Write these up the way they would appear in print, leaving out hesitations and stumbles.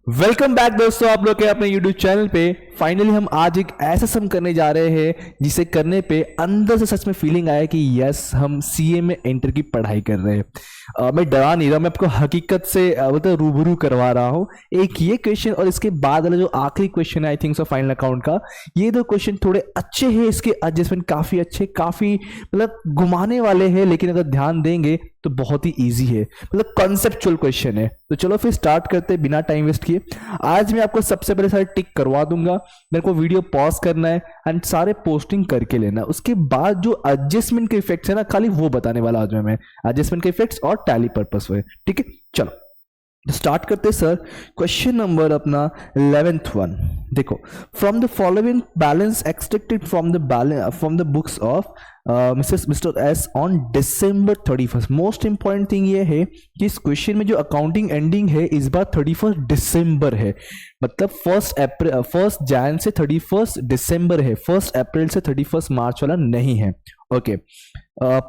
Welcome back दोस्तों, आप लोग के अपने YouTube चैनल पे। फाइनली हम आज एक ऐसा सम करने जा रहे हैं जिसे करने पे अंदर से सच में फीलिंग आया कि यस, हम सीए में एंटर की पढ़ाई कर रहे हैं। मैं डरा नहीं रहा, मैं आपको हकीकत से मतलब रूबरू करवा रहा हूँ। एक ये क्वेश्चन और इसके बाद वाला जो आखिरी क्वेश्चन है I think so final account का, ये दो क्वेश्चन थोड़े अच्छे हैं, इसके एडजस्टमेंट काफी अच्छे, काफी मतलब घुमाने वाले हैं, लेकिन अगर ध्यान देंगे तो बहुत ही इजी है, मतलब कॉन्सेप्चुअल क्वेश्चन है। तो चलो फिर स्टार्ट करते हैं बिना टाइम वेस्ट किए। आज मैं आपको सबसे पहले सारे टिक करवा दूंगा, मेरे को वीडियो पॉज करना है एंड सारे पोस्टिंग करके लेना है। उसके बाद जो एडजस्टमेंट के इफेक्ट्स है ना, खाली वो बताने वाला आज मैं एडजस्टमेंट के इफेक्ट्स और टैली पर्पस हुए। ठीक है, चलो स्टार्ट करते सर। क्वेश्चन नंबर अपना 11th वन देखो, from the following balance extracted from the books of mister S on December 31st। Most important thing ये है कि इस क्वेश्चन में जो अकाउंटिंग एंडिंग है इस बार 31 दिसंबर है, मतलब 1 जैन से 31 दिसंबर है, 1 अप्रैल से 31 मार्च वाला नहीं है। Okay,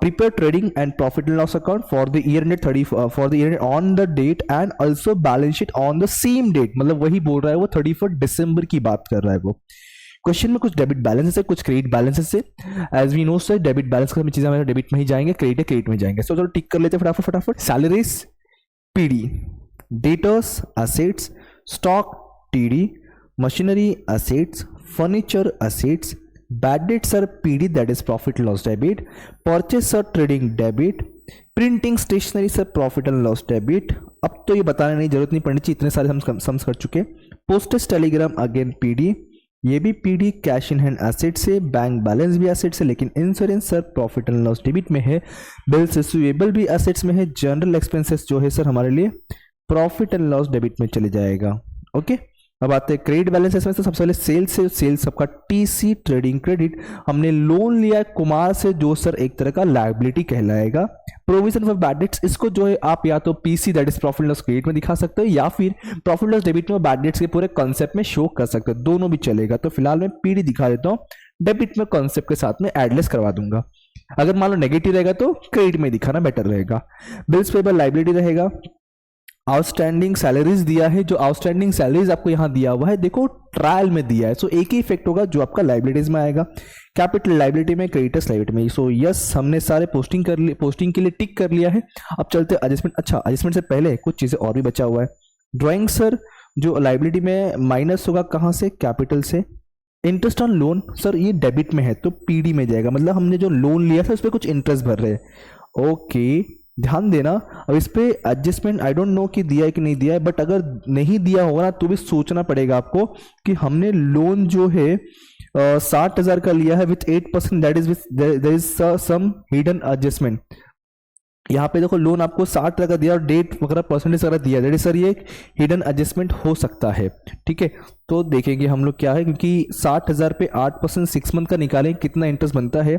prepare trading and profit and loss account for the year ended 30 for the year ended on the date and also balance sheet on the same date। मतलब वही बोल रहा है वो, 31 दिसंबर की बात कर रहा है वो। क्वेश्चन में कुछ डेबिट बैलेंसेस है, कुछ क्रेडिट बैलेंसेस है। As we know sir, debit balance का चीजें हमारे डेबिट में ही जाएंगे, क्रेडिट है क्रेडिट में जाएंगे। सो चलो टिक कर लेते हैं फटाफट। Salaries PD, debtors assets, stock TD, machinery assets, furniture assets, bad debts are PD that is profit loss debit, purchase are trading debit, printing stationery sir profit and loss debit. अब तो ये बताने नहीं जरूरत नहीं पड़नी चाहिए, इतने सारे हम सम्स कर चुके। पोस्टेज टेलीग्राम अगेन पीडी, ये भी PD, cash in hand asset से, बैंक बैलेंस भी एसेट से, लेकिन insurance sir profit and loss debit में है, बिल्स रिसीवेबल भी एसेट्स में है, जनरल एक्सपेंसेस जो है सर हमारे लिए प्रॉफिट एंड लॉस डेबिट में चले जाएगा। ओके, अब आते हैं क्रेडिट बैलेंसेस में। तो सबसे पहले सेल्स से, सेल्स सबका टीसी ट्रेडिंग क्रेडिट, हमने लोन लिया है कुमार से जो सर एक तरह का लायबिलिटी कहलाएगा। प्रोविजन फॉर बैड डेट्स, इसको जो है आप या तो PC that is profit loss credit में दिखा सकते हो या फिर प्रॉफिट लॉस डेबिट में बैड डेट्स के पूरे कॉन्सेप्ट में शो कर सकते हो, दोनों भी चलेगा। तो फिलहाल मैं पीडी दिखा देता हूँ, डेबिट में कॉन्सेप्ट के साथ में एडलेस करवा दूंगा। अगर मान लो नेगेटिव रहेगा तो क्रेडिट में दिखाना बेटर रहेगा। बिल्स पेबल लायबिलिटी रहेगा। आउटस्टैंडिंग सैलरीज दिया है, जो आउटस्टैंडिंग सैलरीज आपको यहां दिया हुआ है देखो ट्रायल में दिया है, सो एक ही इफेक्ट होगा जो आपका लाइबिलिटीज में आएगा, कैपिटल लाइबिलिटी में, क्रेडिटर्स लाइबिलिटी में। सो यस, हमने सारे पोस्टिंग के लिए टिक कर लिया है। अब चलते एडजस्टमेंट। अच्छा, एडजस्टमेंट से पहले कुछ चीजें और भी बचा हुआ है। ड्राइंग सर जो लाइबिलिटी में माइनस होगा कहां से, कैपिटल से। इंटरेस्ट ऑन लोन सर ये डेबिट में है तो पीडी में जाएगा, मतलब हमने जो लोन लिया था उस पर कुछ इंटरेस्ट भर रहे हैं। ओके, ध्यान देना। अब इस पे एडजस्टमेंट आई डोंट नो कि दिया है कि नहीं दिया है, बट अगर नहीं दिया होगा ना तो भी सोचना पड़ेगा आपको कि हमने लोन जो है 60,000 का लिया है with 8%, that is there is some hidden adjustment. यहाँ पे देखो लोन आपको 60,000 का दिया और डेट वगैरह परसेंटेज वगैरह दिया, दैट इज सर ये एक हिडन एडजस्टमेंट हो सकता है। ठीक है, तो देखेंगे हम लोग क्या है, क्योंकि 60,000 पे 8% 6 मंथ का निकालें कितना इंटरेस्ट बनता है।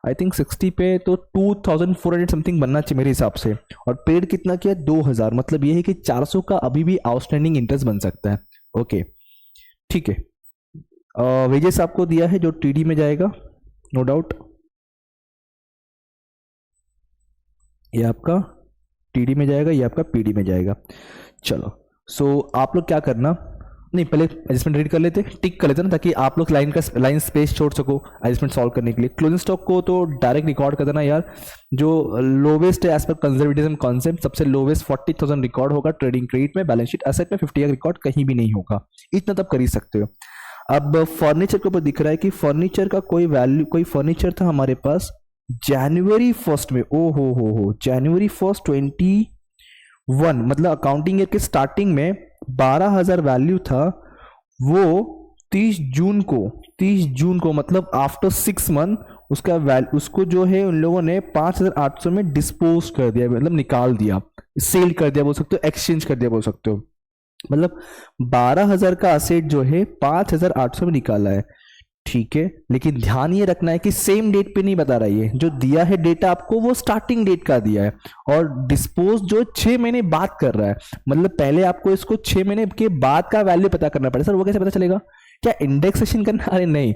आई थिंक 60 पे तो 2400 समथिंग बनना चाहिए मेरे हिसाब से, और पेड कितना किया 2000, मतलब ये है कि 400 का अभी भी आउटस्टैंडिंग इंटरेस्ट बन सकता है। ओके ठीक है, वेजेस आपको दिया है जो टीडी में जाएगा, नो डाउट ये आपका टीडी में जाएगा, ये आपका पीडी में जाएगा। चलो सो आप लोग क्या करना, नहीं पहले एडजस्टमेंट रीड कर लेते, टिक कर लेते ना, ताकि आप लोग लाइन स्पेस छोड़ सको एडजस्टमेंट सॉल्व करने के लिए। क्लोजिंग स्टॉक को तो डायरेक्ट रिकॉर्ड कर देना यार, जो लोवेस्ट है एज पर कंजर्वेटिज्म कॉन्सेप्ट, सबसे लोवेस्ट 40,000 रिकॉर्ड होगा ट्रेडिंग क्रेडिट में, बैलेंस शीट एसेट में 50 का रिकॉर्ड कहीं भी नहीं होगा, इतना तब कर ही सकते हो। अब फर्नीचर के ऊपर दिख रहा है कि फर्नीचर का कोई वैल्यू, कोई फर्नीचर था हमारे पास जनवरी 1 में, ओ हो जनवरी 1 21, मतलब अकाउंटिंग ईयर के स्टार्टिंग में 12,000 वैल्यू था, वो 30 जून को मतलब आफ्टर 6 मंथ उसका वैल्यू, उसको जो है उन लोगों ने 5,800 में डिस्पोज कर दिया, मतलब निकाल दिया, सेल कर दिया बोल सकते हो, एक्सचेंज कर दिया बोल सकते हो। मतलब 12,000 का असेट जो है 5,800 में निकाला है। ठीक है, लेकिन ध्यान ये रखना है कि सेम डेट पे नहीं बता रही है, जो दिया है डेटा आपको वो स्टार्टिंग डेट का दिया है, और डिस्पोज जो 6 महीने बाद कर रहा है, मतलब पहले आपको इसको 6 महीने के बाद का वैल्यू पता करना पड़ेगा। सर वो कैसे पता चलेगा, क्या इंडेक्सेशन करना, अरे नहीं,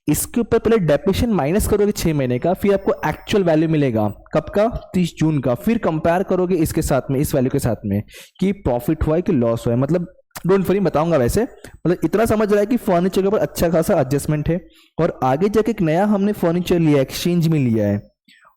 इसके ऊपर पहले डेप्रिसिएशन माइनस करोगे 6 महीने का, फिर आपको एक्चुअल वैल्यू मिलेगा कब का, 30 जून का, फिर कंपेयर करोगे इसके साथ में, इस वैल्यू के साथ में कि प्रॉफिट हुआ है कि लॉस हुआ है, मतलब डोंट वरी, बताऊंगा वैसे, मतलब इतना समझ रहा है कि फर्नीचर के ऊपर अच्छा खासा एडजस्टमेंट है। और आगे जाके एक नया हमने फर्नीचर लिया, एक्सचेंज में लिया है।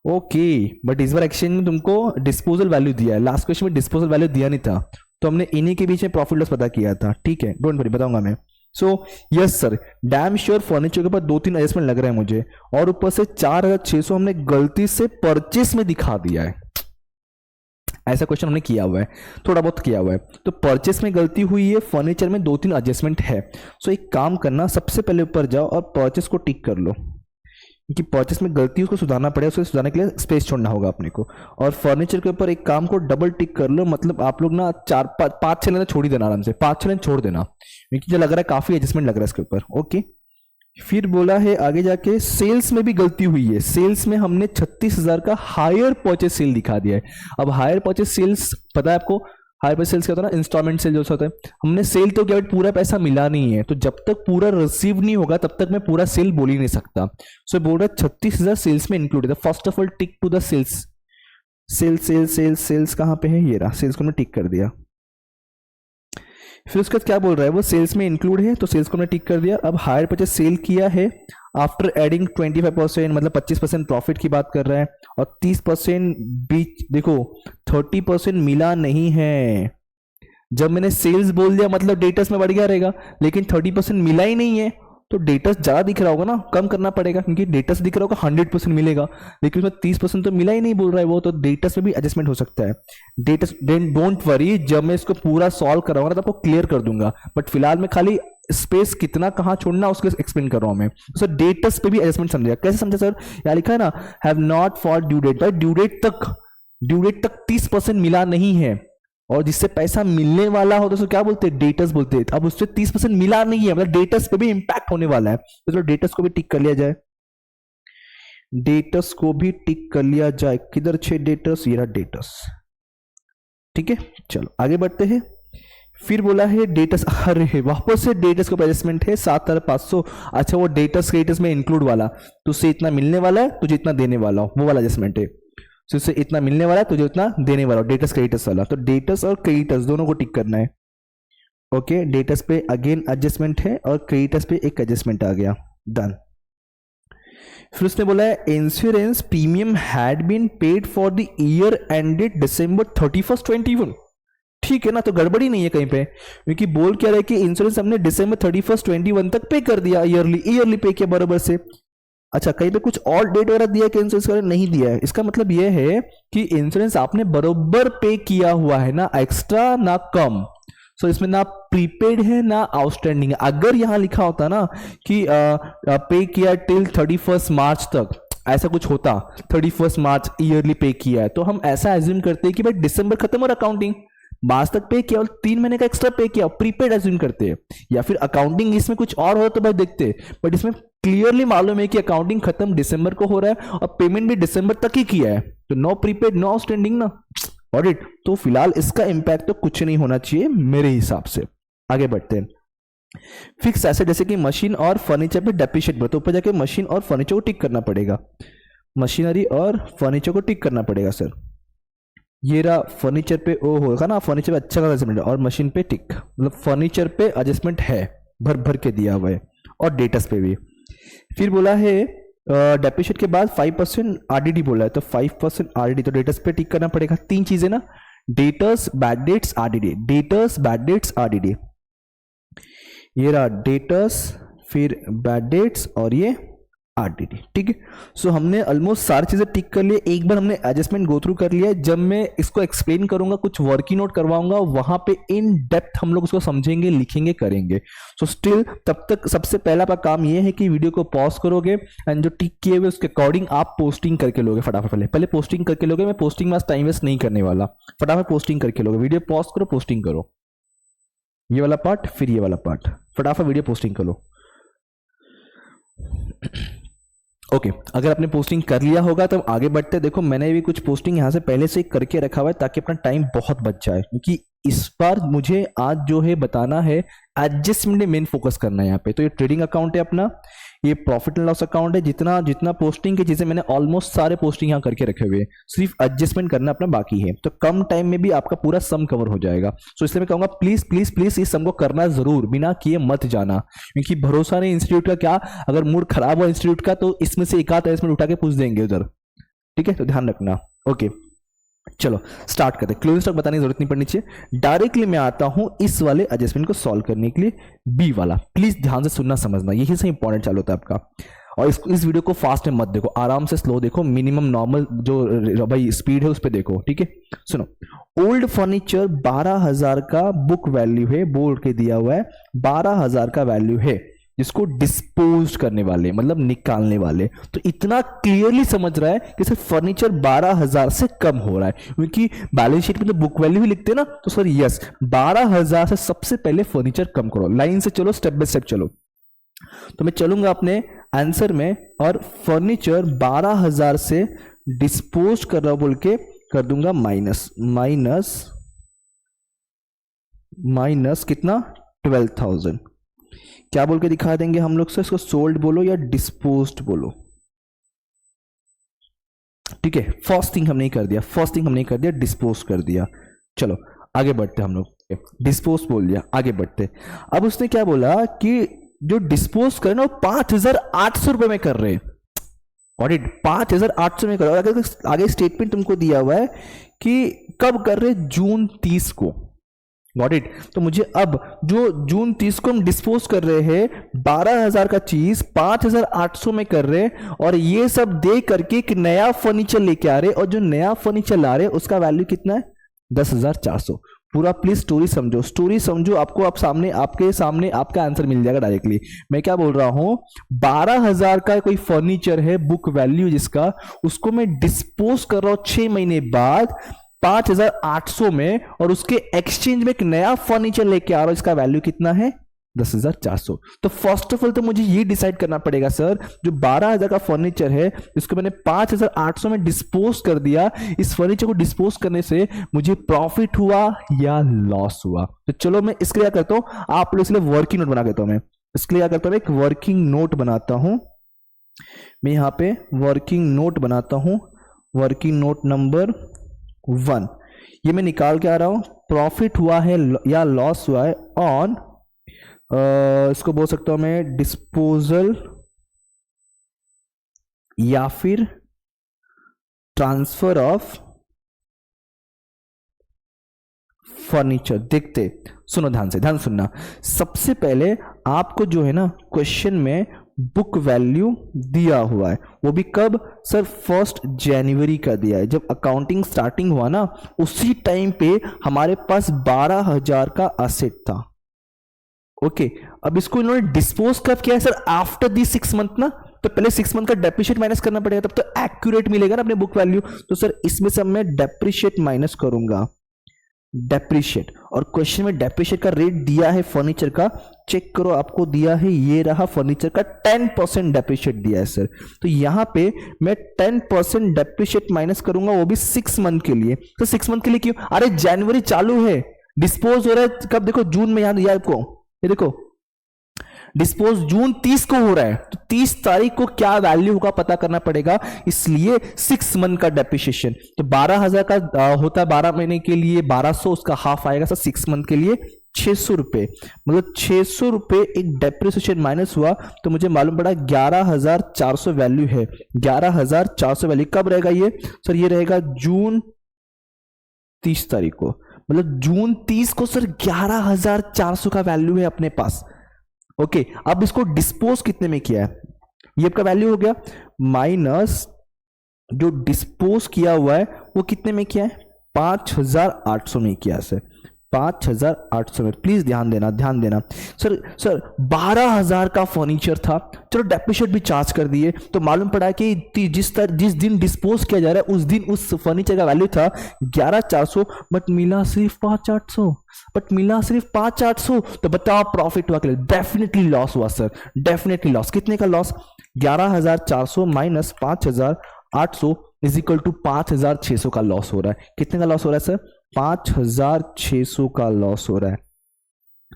ओके, बट इस बार एक्सचेंज में तुमको डिस्पोजल वैल्यू दिया है, लास्ट क्वेश्चन में डिस्पोजल वैल्यू दिया नहीं था, तो हमने इन्हीं के बीच में प्रॉफिट लॉस पता किया था। ठीक है, डोंट वरी, बताऊंगा मैं। So yes sir, damn sure furniture के ऊपर 2-3 एडजस्टमेंट लग रहे हैं मुझे, और ऊपर से 4,600 हमने गलती से परचेस में दिखा दिया है। ऐसा क्वेश्चन हमने किया हुआ है, थोड़ा बहुत किया हुआ है, तो परचेस में गलती हुई है, फर्नीचर में 2-3 एडजस्टमेंट है। सो एक काम करना, सबसे पहले ऊपर जाओ और परचेस को टिक कर लो, क्योंकि परचेस में गलती उसको सुधारना पड़ेगा, उसको सुधारने के लिए स्पेस छोड़ना होगा अपने को। और फर्नीचर के ऊपर एक काम को डबल टिक कर लो, मतलब आप लोग ना 4-5-6 लाइन छोड़ ही देना, आराम से 5-6 लाइन छोड़ देना, क्योंकि जो लग रहा है काफी एडजस्टमेंट लग रहा है इसके ऊपर। ओके, फिर बोला है आगे जाके सेल्स में भी गलती हुई है। सेल्स में हमने 36,000 का हायर परचेस सेल दिखा दिया है। अब हायर परचेस सेल्स पता है आपको, हायर परचेस सेल्स क्या होता है ना, इंस्टॉलमेंट सेल जो होता है। हमने सेल तो क्या, पूरा पैसा मिला नहीं है, तो जब तक पूरा रिसीव नहीं होगा तब तक मैं पूरा सेल बोल ही नहीं सकता। सो बोल रहा है 36,000 सेल्स में इंक्लूड है। First of all tick to the sales, sales sales sales sales कहाँ पे है, ये रहा, सेल्स को हमने टिक कर दिया। फिर उसके बाद क्या बोल रहा है, वो सेल्स में इंक्लूड है, तो सेल्स को हमने टिक कर दिया। अब हायर परचेस सेल किया है आफ्टर एडिंग 25%, मतलब 25% प्रॉफिट की बात कर रहा है, और 30% बीच, देखो 30% मिला नहीं है। जब मैंने सेल्स बोल दिया मतलब डेटस में बढ़ गया रहेगा, लेकिन 30% मिला ही नहीं है, तो डेटस ज्यादा दिख रहा होगा ना, कम करना पड़ेगा, क्योंकि डेटस दिख रहा होगा 100% मिलेगा, लेकिन उसमें 30% तो मिला ही नहीं बोल रहा है वो, तो डेटस में भी एडजस्टमेंट हो सकता है। डेटस, डोंट वरी, जब मैं इसको पूरा सॉल्व कराऊंगा ना तो आपको क्लियर कर दूंगा, बट फिलहाल मैं खाली स्पेस कितना कहाँ छोड़ना उसको एक्सप्लेन कर रहा हूं मैं। सर डेटस पे भी एडजस्टमेंट समझेगा, कैसे समझा सर, यहाँ लिखा है ना, have not for due date, भाई ड्यू डेट तक 30% मिला नहीं है, और जिससे पैसा मिलने वाला हो तो उसको क्या बोलते हैं, डेटस बोलते हैं। अब उससे 30% मिला नहीं है, मतलब डेटस पे भी इंपैक्ट होने वाला है, तो चलो डेटस को भी टिक कर लिया जाए। डेटस को भी टिक कर लिया जाए, किधर छे डेटस, ये रहा डेटस। ठीक है, चलो आगे बढ़ते हैं। फिर बोला है डेटस, अरे वापस से डेटस को एडजस्टमेंट है 7,500। अच्छा, वो डेटस क्रेडिटस में इंक्लूड वाला, तुझसे इतना मिलने वाला है, तुझे इतना देने वाला हो, वो वाला एडजस्टमेंट है। तो इससे इतना मिलने वाला है, तुझे उतना देने वाला हो, डेटस क्रेडिटस वाला। तो डेटस और क्रेडिटस दोनों को टिक करना है। ओके, डेटस पे अगेन एडजस्टमेंट है, और क्रेडिटस पे एक एडजस्टमेंट आ गया, डन। फिर उसने बोला है insurance premium had been paid for the year ended December 31st 21। ठीक है ना, तो गड़बड़ी नहीं है कहीं पे, क्योंकि बोल क्या रहा है कि इंश्योरेंस हमने December 31st 21 तक पे कर दिया, ईयरली पे किया बराबर से। अच्छा, कहीं पे कुछ और डेट वगैरह दिया कि इंश्योरेंस वगैरह नहीं दिया है, इसका मतलब यह है कि इंश्योरेंस आपने बरोबर पे किया हुआ है, ना एक्स्ट्रा ना कम। सो इसमें ना प्रीपेड है ना आउटस्टैंडिंग है। अगर यहां लिखा होता ना कि पे किया टिल 31 मार्च तक, ऐसा कुछ होता 31 मार्च ईयरली पे किया है, तो हम ऐसा एज्यूम करते हैं कि भाई दिसंबर खत्म और अकाउंटिंग मार्च तक पे किया और 3 महीने का एक्स्ट्रा पे किया, प्रीपेड एज्यूम करते हैं। या फिर अकाउंटिंग इसमें कुछ और हो तो भाई देखते, बट इसमें क्लियरली मालूम है कि अकाउंटिंग खत्म दिसंबर को हो रहा है और पेमेंट भी दिसंबर तक ही किया है, तो नो प्रीपेड नो आउटस्टैंडिंग ना ऑडिट, तो फिलहाल इसका इंपैक्ट तो कुछ नहीं होना चाहिए मेरे हिसाब से। आगे बढ़ते हैं। फिक्स एसेट जैसे कि मशीन और फर्नीचर पे डेप्रिशिएट, तो ऊपर जाके मशीन और फर्नीचर को टिक करना पड़ेगा, मशीनरी और फर्नीचर को टिक करना पड़ेगा सर। ये रहा फर्नीचर पे, ओ होगा ना, फर्नीचर पे अच्छा खासा एडजस्टमेंट है, और मशीन पे टिक, मतलब फर्नीचर पे एडजस्टमेंट है, भर भर के दिया हुआ है, और डेटस पे भी। फिर बोला है डेप्रिशिएट के बाद 5% आरडीडी बोला है, तो 5% आरडीडी, तो डेटस पे टिक करना पड़ेगा। 3 चीजें ना, debtors, bad debts, RDD, debtors, bad debts, RDD. ये रहा डेटस, फिर बैड डेट्स, और ये आरडीडी। ठीक है, सो हमने ऑलमोस्ट सारी चीजें टिक कर लिए। एक बार हमने एडजस्टमेंट गो थ्रू कर लिया, जब मैं इसको एक्सप्लेन करूंगा, कुछ वर्किंग नोट करवाऊंगा, वहां पे इन डेप्थ हम लोग उसको समझेंगे, लिखेंगे, करेंगे। सो स्टिल तब तक सबसे पहला आपका काम ये है कि वीडियो को पॉज करोगे एंड जो टिक किए हुए उसके अकॉर्डिंग आप पोस्टिंग करके लोगे फटाफट। पहले पोस्टिंग करके लोगे, मैं पोस्टिंग में टाइम वेस्ट नहीं करने वाला, फटाफट पोस्टिंग करके लोगे। वीडियो पॉज करो, पोस्टिंग करो, ये वाला पार्ट, फिर ये वाला पार्ट, फटाफट वीडियो पोस्टिंग करो। ओके, अगर आपने पोस्टिंग कर लिया होगा तो आगे बढ़ते। देखो मैंने भी कुछ पोस्टिंग यहाँ से पहले से करके रखा हुआ है ताकि अपना टाइम बहुत बच जाए, क्योंकि इस बार मुझे आज जो है बताना है एडजस्टमेंट में मेन फोकस करना है यहाँ पे। तो ये ट्रेडिंग अकाउंट है अपना, ये प्रॉफिट एंड लॉस अकाउंट है। जितना जितना पोस्टिंग की चीजें मैंने ऑलमोस्ट सारे पोस्टिंग यहाँ करके रखे हुए हैं, सिर्फ एडजस्टमेंट करना अपना बाकी है, तो कम टाइम में भी आपका पूरा सम कवर हो जाएगा। सो इसलिए मैं कहूंगा प्लीज प्लीज प्लीज इस सम को करना जरूर, बिना किए मत जाना, क्योंकि भरोसा नहीं इंस्टीट्यूट का, क्या अगर मूड खराब हो इंस्टीट्यूट का तो इसमें से एक आध एडजस्टमेंट उठा के पूछ देंगे उधर, ठीक है, तो ध्यान रखना। ओके चलो स्टार्ट करते हैं। क्लोजिंग स्टॉक बताने की जरूरत नहीं पड़नी चाहिए, डायरेक्टली मैं आता हूं इस वाले एडजस्टमेंट को सॉल्व करने के लिए, बी वाला। प्लीज ध्यान से सुनना समझना, यही से इंपॉर्टेंट चालू होता है आपका। और इस वीडियो को फास्ट में मत देखो, आराम से स्लो देखो, मिनिमम नॉर्मल जो भाई स्पीड है उस पर देखो, ठीक है। सुनो, ओल्ड फर्नीचर 12,000 का बुक वैल्यू है, बोर्ड के दिया हुआ है 12,000 का वैल्यू है, जिसको डिस्पोज करने वाले मतलब निकालने वाले, तो इतना क्लियरली समझ रहा है कि सर फर्नीचर 12,000 से कम हो रहा है, क्योंकि बैलेंस शीट में तो बुक वैल्यू ही लिखते हैं ना, तो सर यस 12,000 से सबसे पहले फर्नीचर कम करो। लाइन से चलो, स्टेप बाय स्टेप चलो। तो मैं चलूंगा अपने आंसर में और फर्नीचर 12,000 से डिस्पोज कर रहा हूं बोल के कर दूंगा माइनस माइनस माइनस कितना 12,000। क्या बोल के दिखा देंगे हम लोग से, इसको सोल्ड बोलो या डिस्पोज्ड बोलो, ठीक है। फर्स्ट थिंग हमने कर दिया, डिस्पोज कर दिया। चलो आगे बढ़ते हम लोग, डिस्पोज बोल दिया, आगे बढ़ते। अब उसने क्या बोला कि जो डिस्पोज करे ना वो 5,800 रुपए में कर रहे हैं, ऑडिट 5,800 में कर रहे हैं। आगे स्टेटमेंट तुमको दिया हुआ है कि कब कर रहे, जून 30 को, गॉट इट। तो मुझे अब जो जून 30 को हम डिस्पोज कर रहे हैं 12,000 का चीज 5,800 में कर रहे हैं, और ये सब दे करके एक नया फर्नीचर लेके आ रहे, और जो नया फर्नीचर ला रहे उसका वैल्यू कितना है 10,400। पूरा प्लीज स्टोरी समझो, आपको आप सामने आपके सामने आपका आंसर मिल जाएगा डायरेक्टली। मैं क्या बोल रहा हूं, 12,000 का कोई फर्नीचर है बुक वैल्यू जिसका, उसको मैं डिस्पोज कर रहा हूं 6 महीने बाद 5,800 में, और उसके एक्सचेंज में एक नया फर्नीचर लेके आ रहा हूं, इसका वैल्यू कितना है 10,400। तो फर्स्ट ऑफ ऑल तो मुझे ये डिसाइड करना पड़ेगा सर, जो 12,000 का फर्नीचर है इसको मैंने 5,800 में डिस्पोज कर दिया, इस फर्नीचर को डिस्पोज करने से मुझे प्रॉफिट हुआ या लॉस हुआ। तो चलो मैं इसके लिए क्या करता हूं, आप लोग इसलिए वर्किंग नोट बना देता हूं। मैं इसके लिए क्या करता हूं, एक वर्किंग नोट बनाता हूं। मैं यहां पे वर्किंग नोट बनाता हूं, वर्किंग नोट नंबर 1। ये मैं निकाल के आ रहा हूं, प्रॉफिट हुआ है या लॉस हुआ है ऑन, इसको बोल सकता हूं मैं डिस्पोजल या फिर ट्रांसफर ऑफ फर्नीचर। देखते, सुनो ध्यान से, ध्यान सुनना। सबसे पहले आपको जो है ना क्वेश्चन में बुक वैल्यू दिया हुआ है, वो भी कब सर 1 जनवरी का दिया है, जब अकाउंटिंग स्टार्टिंग हुआ ना उसी टाइम पे हमारे पास 12,000 का असेट था। ओके अब इसको इन्होंने डिस्पोज कब किया है सर, आफ्टर दी 6 मंथ ना, तो पहले 6 मंथ का डेप्रिशिएट माइनस करना पड़ेगा, तब तो एक्यूरेट मिलेगा ना अपने बुक वैल्यू। तो सर इसमें से मैं डेप्रिशिएट माइनस करूंगा, डेप्रिशिएट, और क्वेश्चन में डेप्रिशिएट का रेट दिया है फर्नीचर का, चेक करो आपको दिया है, ये रहा फर्नीचर का 10% डेप्रिशिएट दिया है सर। तो यहां पे मैं 10% डेप्रिशिएट माइनस करूंगा, वो भी 6 मंथ के लिए। तो 6 मंथ के लिए क्यों, अरे जनवरी चालू है, डिस्पोज हो रहा है कब, देखो जून में, याद दिया आपको, ये देखो डिस्पोज जून 30 को हो रहा है, तो 30 तारीख को क्या वैल्यू होगा पता करना पड़ेगा, इसलिए 6 मंथ का डेप्रिसिएशन। तो 12,000 का होता है 12 महीने के लिए 1200, उसका हाफ आएगा सर 6 मंथ के लिए 600 रुपए, मतलब 600 रुपए एक डेप्रिसिएशन माइनस हुआ, तो मुझे मालूम पड़ा 11,400 वैल्यू है। 11,400 वैल्यू कब रहेगा ये सर, ये रहेगा जून 30 तारीख को, मतलब जून 30 को सर 11,400 का वैल्यू है अपने पास। ओके अब इसको डिस्पोज कितने में किया है, ये आपका वैल्यू हो गया, माइनस जो डिस्पोज किया हुआ है वो कितने में किया है 5,800 में किया है सर, 5,800 में। प्लीज ध्यान देना सर 12,000 का फर्नीचर था, चलो डेप्रिशिएट भी चार्ज कर दिए, तो मालूम पड़ा कि जिस दिन डिस्पोज किया जा रहा है उस दिन उस फर्नीचर का वैल्यू था 11,400, बट मिला सिर्फ 5,800, तो बताओ प्रॉफिट हुआ कि डेफिनेटली लॉस हुआ सर, डेफिनेटली लॉस। कितने का loss, 11,400 minus 5,800 is equal to 5,600 का लॉस हो रहा है। कितने का लॉस हो रहा है सर, 5,600 का लॉस हो रहा है।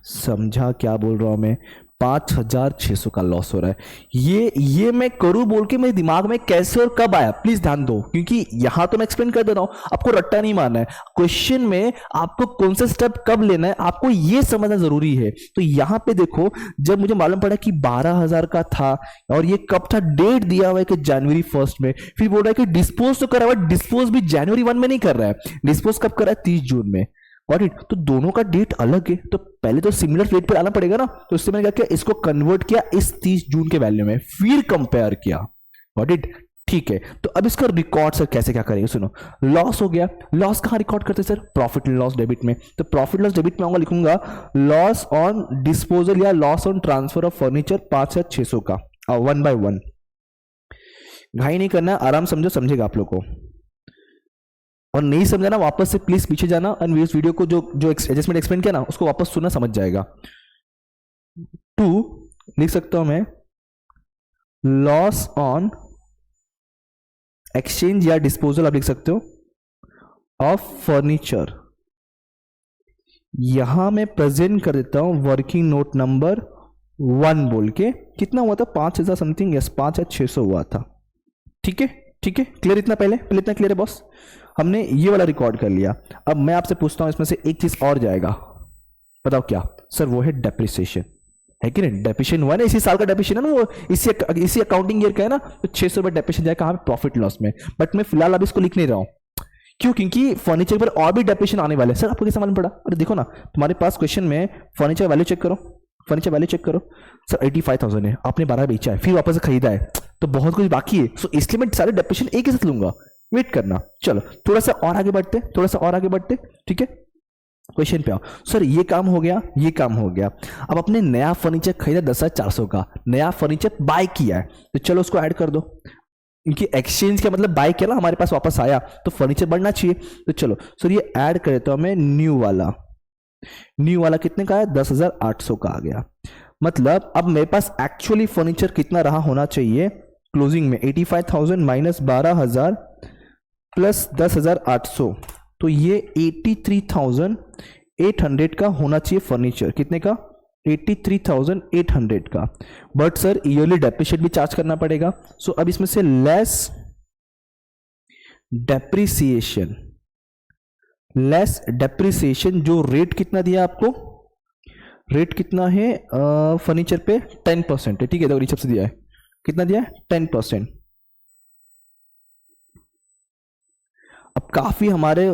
समझा क्या बोल रहा हूं मैं, 5,600 का लॉस हो रहा है। ये मैं करूं बोल के मेरे दिमाग में कैसे और कब आया, प्लीज ध्यान दो, क्योंकि यहां तो मैं एक्सप्लेन कर दे रहा हूं, आपको रट्टा नहीं मारना है। क्वेश्चन में आपको कौन सा स्टेप कब लेना है आपको ये समझना जरूरी है। तो यहां पे देखो, जब मुझे मालूम पड़ा कि 12,000 का था और ये कब था, डेट दिया हुआ है कि जनवरी 1 में, फिर बोल रहा है कि डिस्पोज तो करा हुआ, डिस्पोज भी जनवरी 1 में नहीं कर रहा है, डिस्पोज कब कर रहा है, 30 जून में। Got it. तो दोनों का डेट अलग है, तो पहले तो सिमिलर डेट पे आना पड़ेगा ना। तो इससे मैंने क्या किया, इसको कन्वर्ट किया इस 30 जून के वैल्यू में, फिर कंपेयर किया। Got it. ठीक है, तो अब इसका रिकॉर्ड सर कैसे क्या करेंगे, सुनो। लॉस हो गया, लॉस कहां रिकॉर्ड करते हैं sir, profit and loss debit में। तो प्रॉफिट लॉस डेबिट में आऊंगा, लिखूंगा लॉस ऑन डिस्पोजल या loss on transfer of furniture 5,600 का, 1 by 1। घाई नहीं करना, आराम समझो, समझेगा आप लोग को। और नहीं समझाना वापस से प्लीज पीछे जाना और इस वीडियो को जो एडजस्टमेंट एक्सप्लेन किया ना उसको वापस सुनना, समझ जाएगा। 2 लिख सकता हूं मैं, लॉस ऑन एक्सचेंज या डिस्पोजल आप लिख सकते हो ऑफ फर्नीचर। यहां मैं प्रेजेंट कर देता हूं वर्किंग नोट नंबर 1 बोल के। कितना हुआ था, 5,000 समथिंग, यस 5,600 हुआ था। ठीक है, ठीक है, क्लियर इतना, पहले इतना क्लियर है बॉस। हमने ये वाला रिकॉर्ड कर लिया। अब मैं आपसे पूछता हूं, इसमें से एक चीज और जाएगा, बताओ क्या सर, वो है डेप्रिसिएशन, है कि नहीं। डेप्रिसिएशन हुआ ना, इसी साल का डेप्रिसिएशन है ना, वो इसी अकाउंटिंग ईयर का है ना, तो 600 रुपए डेप्रिसिएशन जाएगा कहां पे, प्रॉफिट लॉस में। बट मैं फिलहाल अब इसको लिख नहीं रहा हूं, क्यों, क्योंकि फर्नीचर पर और भी डेप्रिसिएशन आने वाले हैं। सर आपको कैसे मालूम पड़ा, अरे देखो ना तुम्हारे पास क्वेश्चन में फर्नीचर वैल्यू चेक करो, फर्नीचर वैल्यू चेक करो सर, 85,000 है, आपने 12 बेचा है, फिर वापस से खरीदा है, तो बहुत कुछ बाकी है। सो इसलिए मैं सारे डेप्रिसिएशन एक ही साथ लूंगा, वेट करना। चलो थोड़ा सा और आगे बढ़ते, थोड़ा सा और आगे बढ़ते, ठीक है। क्वेश्चन पे आओ। सर ये काम हो गया, ये काम हो गया। अब अपने नया फर्नीचर खरीदा 10,400 का, नया फर्नीचर बाय किया है, तो चलो उसको ऐड कर दो, क्योंकि एक्सचेंज का मतलब बाय किया ना, हमारे पास वापस आया, तो फर्नीचर बढ़ना चाहिए। तो चलो सर ये ऐड कर देता हूं मैं, न्यू वाला कितने का है, 10,800 का आ गया। मतलब अब मेरे पास एक्चुअली फर्नीचर कितना रहा होना चाहिए क्लोजिंग में, 85,000 माइनस 12,000 प्लस 10,800, तो ये 83,800 का होना चाहिए फर्नीचर। कितने का, 83,800 का। बट सर ईयरली डेप्रिसिएट भी चार्ज करना पड़ेगा। सो अब इसमें से लेस डेप्रिसिएशन जो रेट कितना दिया आपको, रेट कितना है फर्नीचर पे, 10% है, ठीक है। तो नीचे से दिया है, कितना दिया है, 10%। अब काफी हमारे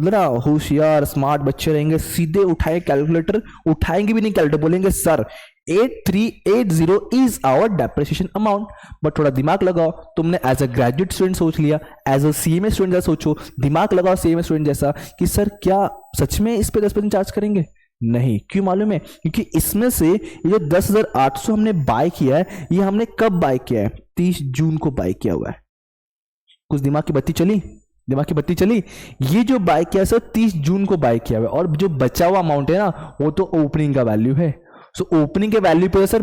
ना होशियार स्मार्ट बच्चे रहेंगे, सीधे उठाए कैलकुलेटर, उठाएंगे भी नहीं कैलकुलेटर, बोलेंगे sir 8380 is our depreciation amount. But थोड़ा दिमाग लगाओ, तुमने एज अ ग्रेजुएट स्टूडेंट सोच लिया, एज अ सीएमए स्टूडेंट जैसा सोचो, दिमाग लगाओ सीएमए स्टूडेंट जैसा, कि सर क्या सच में इस पे 10% चार्ज करेंगे, नहीं। क्यों मालूम है, क्योंकि इसमें से ये जो 10,800 हमने बाय किया है, ये हमने कब बाय किया है, 30 जून को बाय किया हुआ है। कुछ दिमाग की बत्ती चली, दिमाग की बत्ती चली। ये जो बाय किया सर 30 जून को बाय किया हुआ है, और जो बचा हुआ अमाउंट है ना, वो तो ओपनिंग का वैल्यू है। सो ओपनिंग के वैल्यू पे सर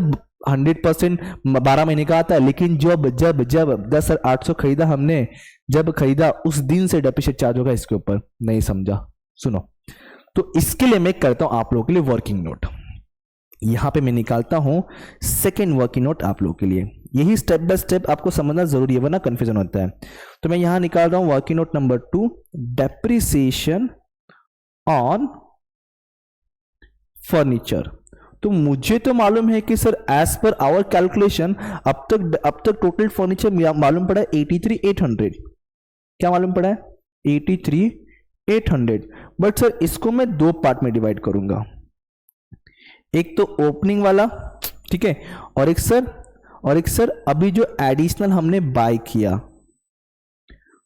100% 12 महीने का आता है, लेकिन जब 10,800 खरीदा हमने, जब खरीदा उस दिन से डेप्रिसिएट चार्ज होगा इसके ऊपर। नहीं समझा, सुनो। तो इसके लिए मैं करता हूं आप लोगों के लिए वर्किंग नोट। यहां पे मैं निकालता हूं सेकेंड वर्किंग नोट आप लोगों के लिए। यही स्टेप बाय स्टेप आपको समझना जरूरी है, वरना कंफ्यूजन होता है। तो मैं यहां निकाल रहा हूं working note number 2, depreciation on furniture. तो मुझे तो मालूम है कि sir as per our calculation अब तक टोटल फर्नीचर मालूम पड़ा है 83,800। क्या मालूम पड़ा है, 83,800। बट सर इसको मैं 2 पार्ट में डिवाइड करूंगा, एक तो ओपनिंग वाला, ठीक है, और एक सर अभी जो एडिशनल हमने बाय किया,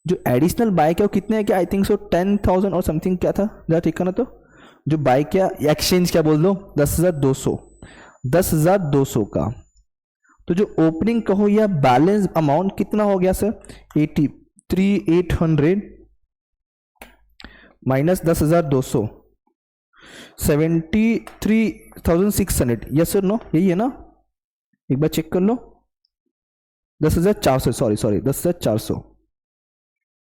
जो एडिशनल बाय किया वो कितने है, क्या आई थिंक सो 10,000 और समथिंग, क्या था जरा ठीक करना। तो जो बाय किया, एक्सचेंज क्या बोल दो, 10,200 का। तो जो ओपनिंग कहो या बैलेंस अमाउंट कितना हो गया sir, 83,800 minus 10,200, 73,600। Yes sir, no, यही है ना, एक बार चेक कर लो। 10,400, सॉरी 10,400,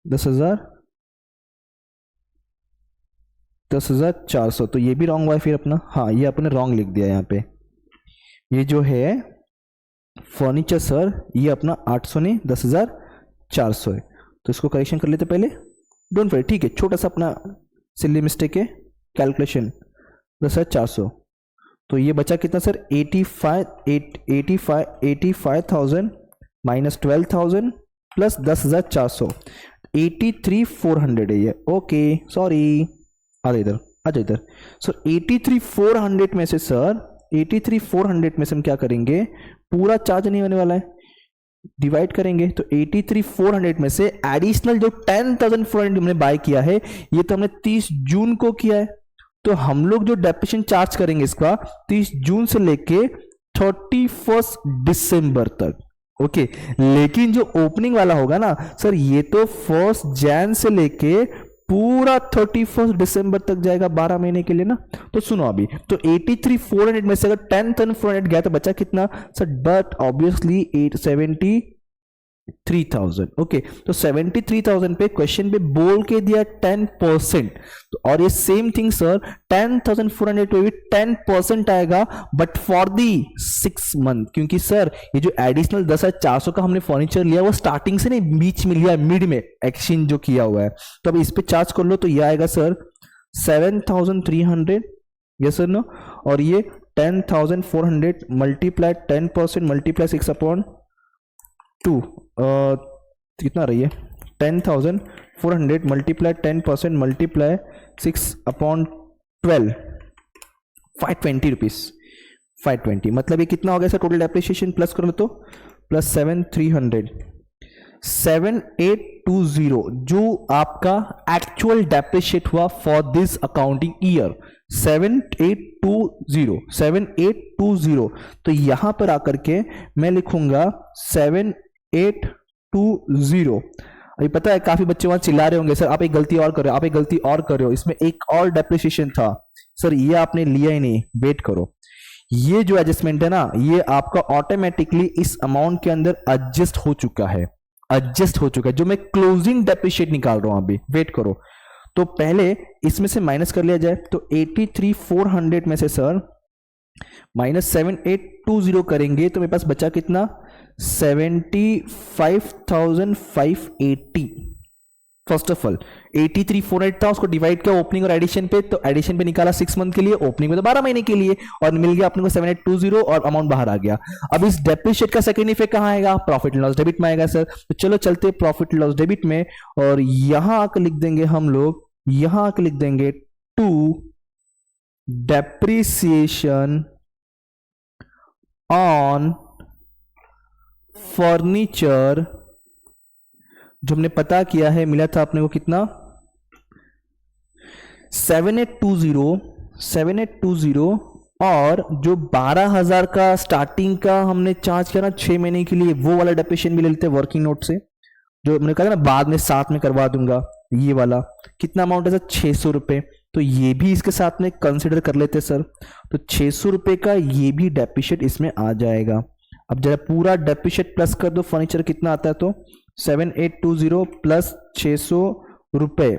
10,400। तो ये भी रॉन्ग हुआ है फिर अपना, हाँ ये अपने रॉन्ग लिख दिया यहाँ पे। ये जो है फर्नीचर सर, ये अपना 800 नहीं 10,400 है, तो इसको करेक्शन कर लेते पहले, डोंट वरी, ठीक है, छोटा सा अपना सिली मिस्टेक है, कैलकुलेशन 10,400, तो ये बचा कितना सर 85,000 माइनस 12,000 प्लस 10,400, 83,400 है ये, ओके सॉरी, आ जाओ इधर, आ जाओ इधर। सो 83,400 में से सर 83,400 में से हम क्या करेंगे, पूरा चार्ज नहीं होने वाला है, डिवाइड करेंगे, तो 83,400 में से एडिशनल जो 10,400 हमने बाय किया है, ये तो हमने 30 जून को किया है, तो हम लोग जो डेप्रिसिएशन चार्ज करेंगे इसका 30 जून से लेके 31 दिसंबर तक, ओके। लेकिन जो ओपनिंग वाला होगा ना सर, ये तो 1 जैन से लेके पूरा 31 दिसंबर तक जाएगा, 12 महीने के लिए ना। तो सुनो अभी, तो 83,400 में से अगर 10,400 गया तो बचा कितना सर, बट ऑब्वियसली 73,000, ओके। तो 73,000 पे क्वेश्चन पे बोल के दिया 10%, तो और ये सेम थिंग सर 10,400 पे भी 10% आएगा, बट फॉर दी 6 मंथ, क्योंकि सर ये जो एडिशनल 10,400 का हमने फर्नीचर लिया वो स्टार्टिंग से नहीं, बीच में लिया, मिड में एक्सचेंज जो किया हुआ है, तो अब इस पे चार्ज कर लो, तो ये आएगा सर 7,300, यस सर नो, और ये 10,400 मल्टीप्लाई 10% मल्टीप्लाई 6/2, कितना रही है 10,400 मल्टीप्लाई 10% मल्टीप्लाई 6/12, 520 रुपीज, 520, मतलब ये कितना हो गया सर टोटल डेप्रिसिएशन, प्लस कर लो तो प्लस 7,300, 7,820 जो आपका एक्चुअल डेप्रिशिएट हुआ फॉर दिस अकाउंटिंग ईयर, 7,820, तो यहां पर आकर के मैं लिखूंगा 7,820। अभी पता है काफी बच्चे वहां चिल्ला रहे होंगे, सर आप एक गलती और कर रहे हो, आप एक गलती और कर रहे हो, इसमें एक और डेप्रिसिएशन था सर, ये आपने लिया ही नहीं, वेट करो, ये जो एडजस्टमेंट है ना, ये आपका ऑटोमेटिकली इस अमाउंट के अंदर एडजस्ट हो चुका है, एडजस्ट हो चुका है, जो मैं क्लोजिंग डेप्रिशिएट निकाल रहा हूं अभी, वेट करो। तो पहले इसमें से माइनस कर लिया जाए, तो 83,400 में से सर माइनस 7,820 करेंगे, तो मेरे पास बचा कितना 75,580। फर्स्ट ऑफ ऑल 83,400 था, उसको डिवाइड किया ओपनिंग और एडिशन पे, तो एडिशन पे निकाला 6 मंथ के लिए, ओपनिंग में तो 12 महीने के लिए, और मिल गया अपने को 7,820 और अमाउंट बाहर आ गया। अब इस डेप्रिशिएट का सेकंड इफेक्ट कहां आएगा, प्रॉफिट एंड लॉस डेबिट में आएगा सर, तो चलो चलते प्रॉफिट एंड लॉस डेबिट में, और यहां आकर लिख देंगे हम लोग, यहां आकर लिख देंगे टू डेप्रिसिएशन ऑन फर्नीचर, जो हमने पता किया है, मिला था अपने को कितना 7,820, और जो 12,000 का स्टार्टिंग का हमने चार्ज किया ना 6 महीने के लिए, वो वाला डेप्रिसिएशन भी ले लेते हैं वर्किंग नोट से, जो मैंने कहा ना बाद में साथ में करवा दूंगा, ये वाला कितना अमाउंट है सर 600 रुपए, तो ये भी इसके साथ में कंसिडर कर लेते सर, तो 600 रुपए का ये भी डेप्रिशिएट इसमें आ जाएगा। अब जरा पूरा डेप्रिशिएट प्लस कर दो, फर्नीचर कितना आता है, तो 7,820 प्लस 600 रुपए,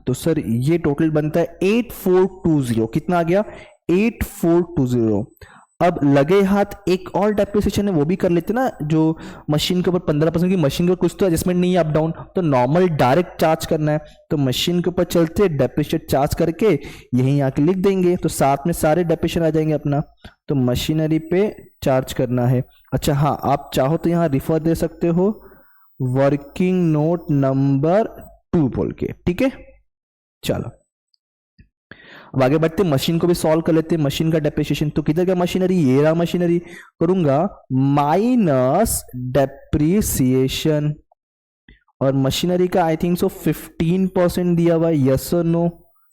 तो सर ये टोटल बनता है 8,420, कितना आ गया 8,420। अब लगे हाथ एक और डेप्रिसिएशन है वो भी कर लेते ना, जो मशीन के ऊपर 15% की, मशीन का कुछ तो एडजस्टमेंट नहीं है अप डाउन, तो नॉर्मल डायरेक्ट चार्ज करना है, तो मशीन के ऊपर चलते डेप्रिशिएट चार्ज करके यहीं आके लिख देंगे, तो साथ में सारे डेप्रिसिएशन आ जाएंगे अपना, तो मशीनरी पे चार्ज करना है। अच्छा हाँ, आप चाहो तो यहाँ रिफर दे सकते हो वर्किंग नोट नंबर 2 बोल के, ठीक है। चलो अब आगे बढ़ते, मशीन को भी सॉल्व कर लेते हैं, मशीन का डेप्रिसिएशन, तो किधर क्या मशीनरी, ये रहा मशीनरी, करूंगा माइनस डेप्रिसिएशन, और मशीनरी का आई थिंक सो 15% दिया हुआ है, यस और नो,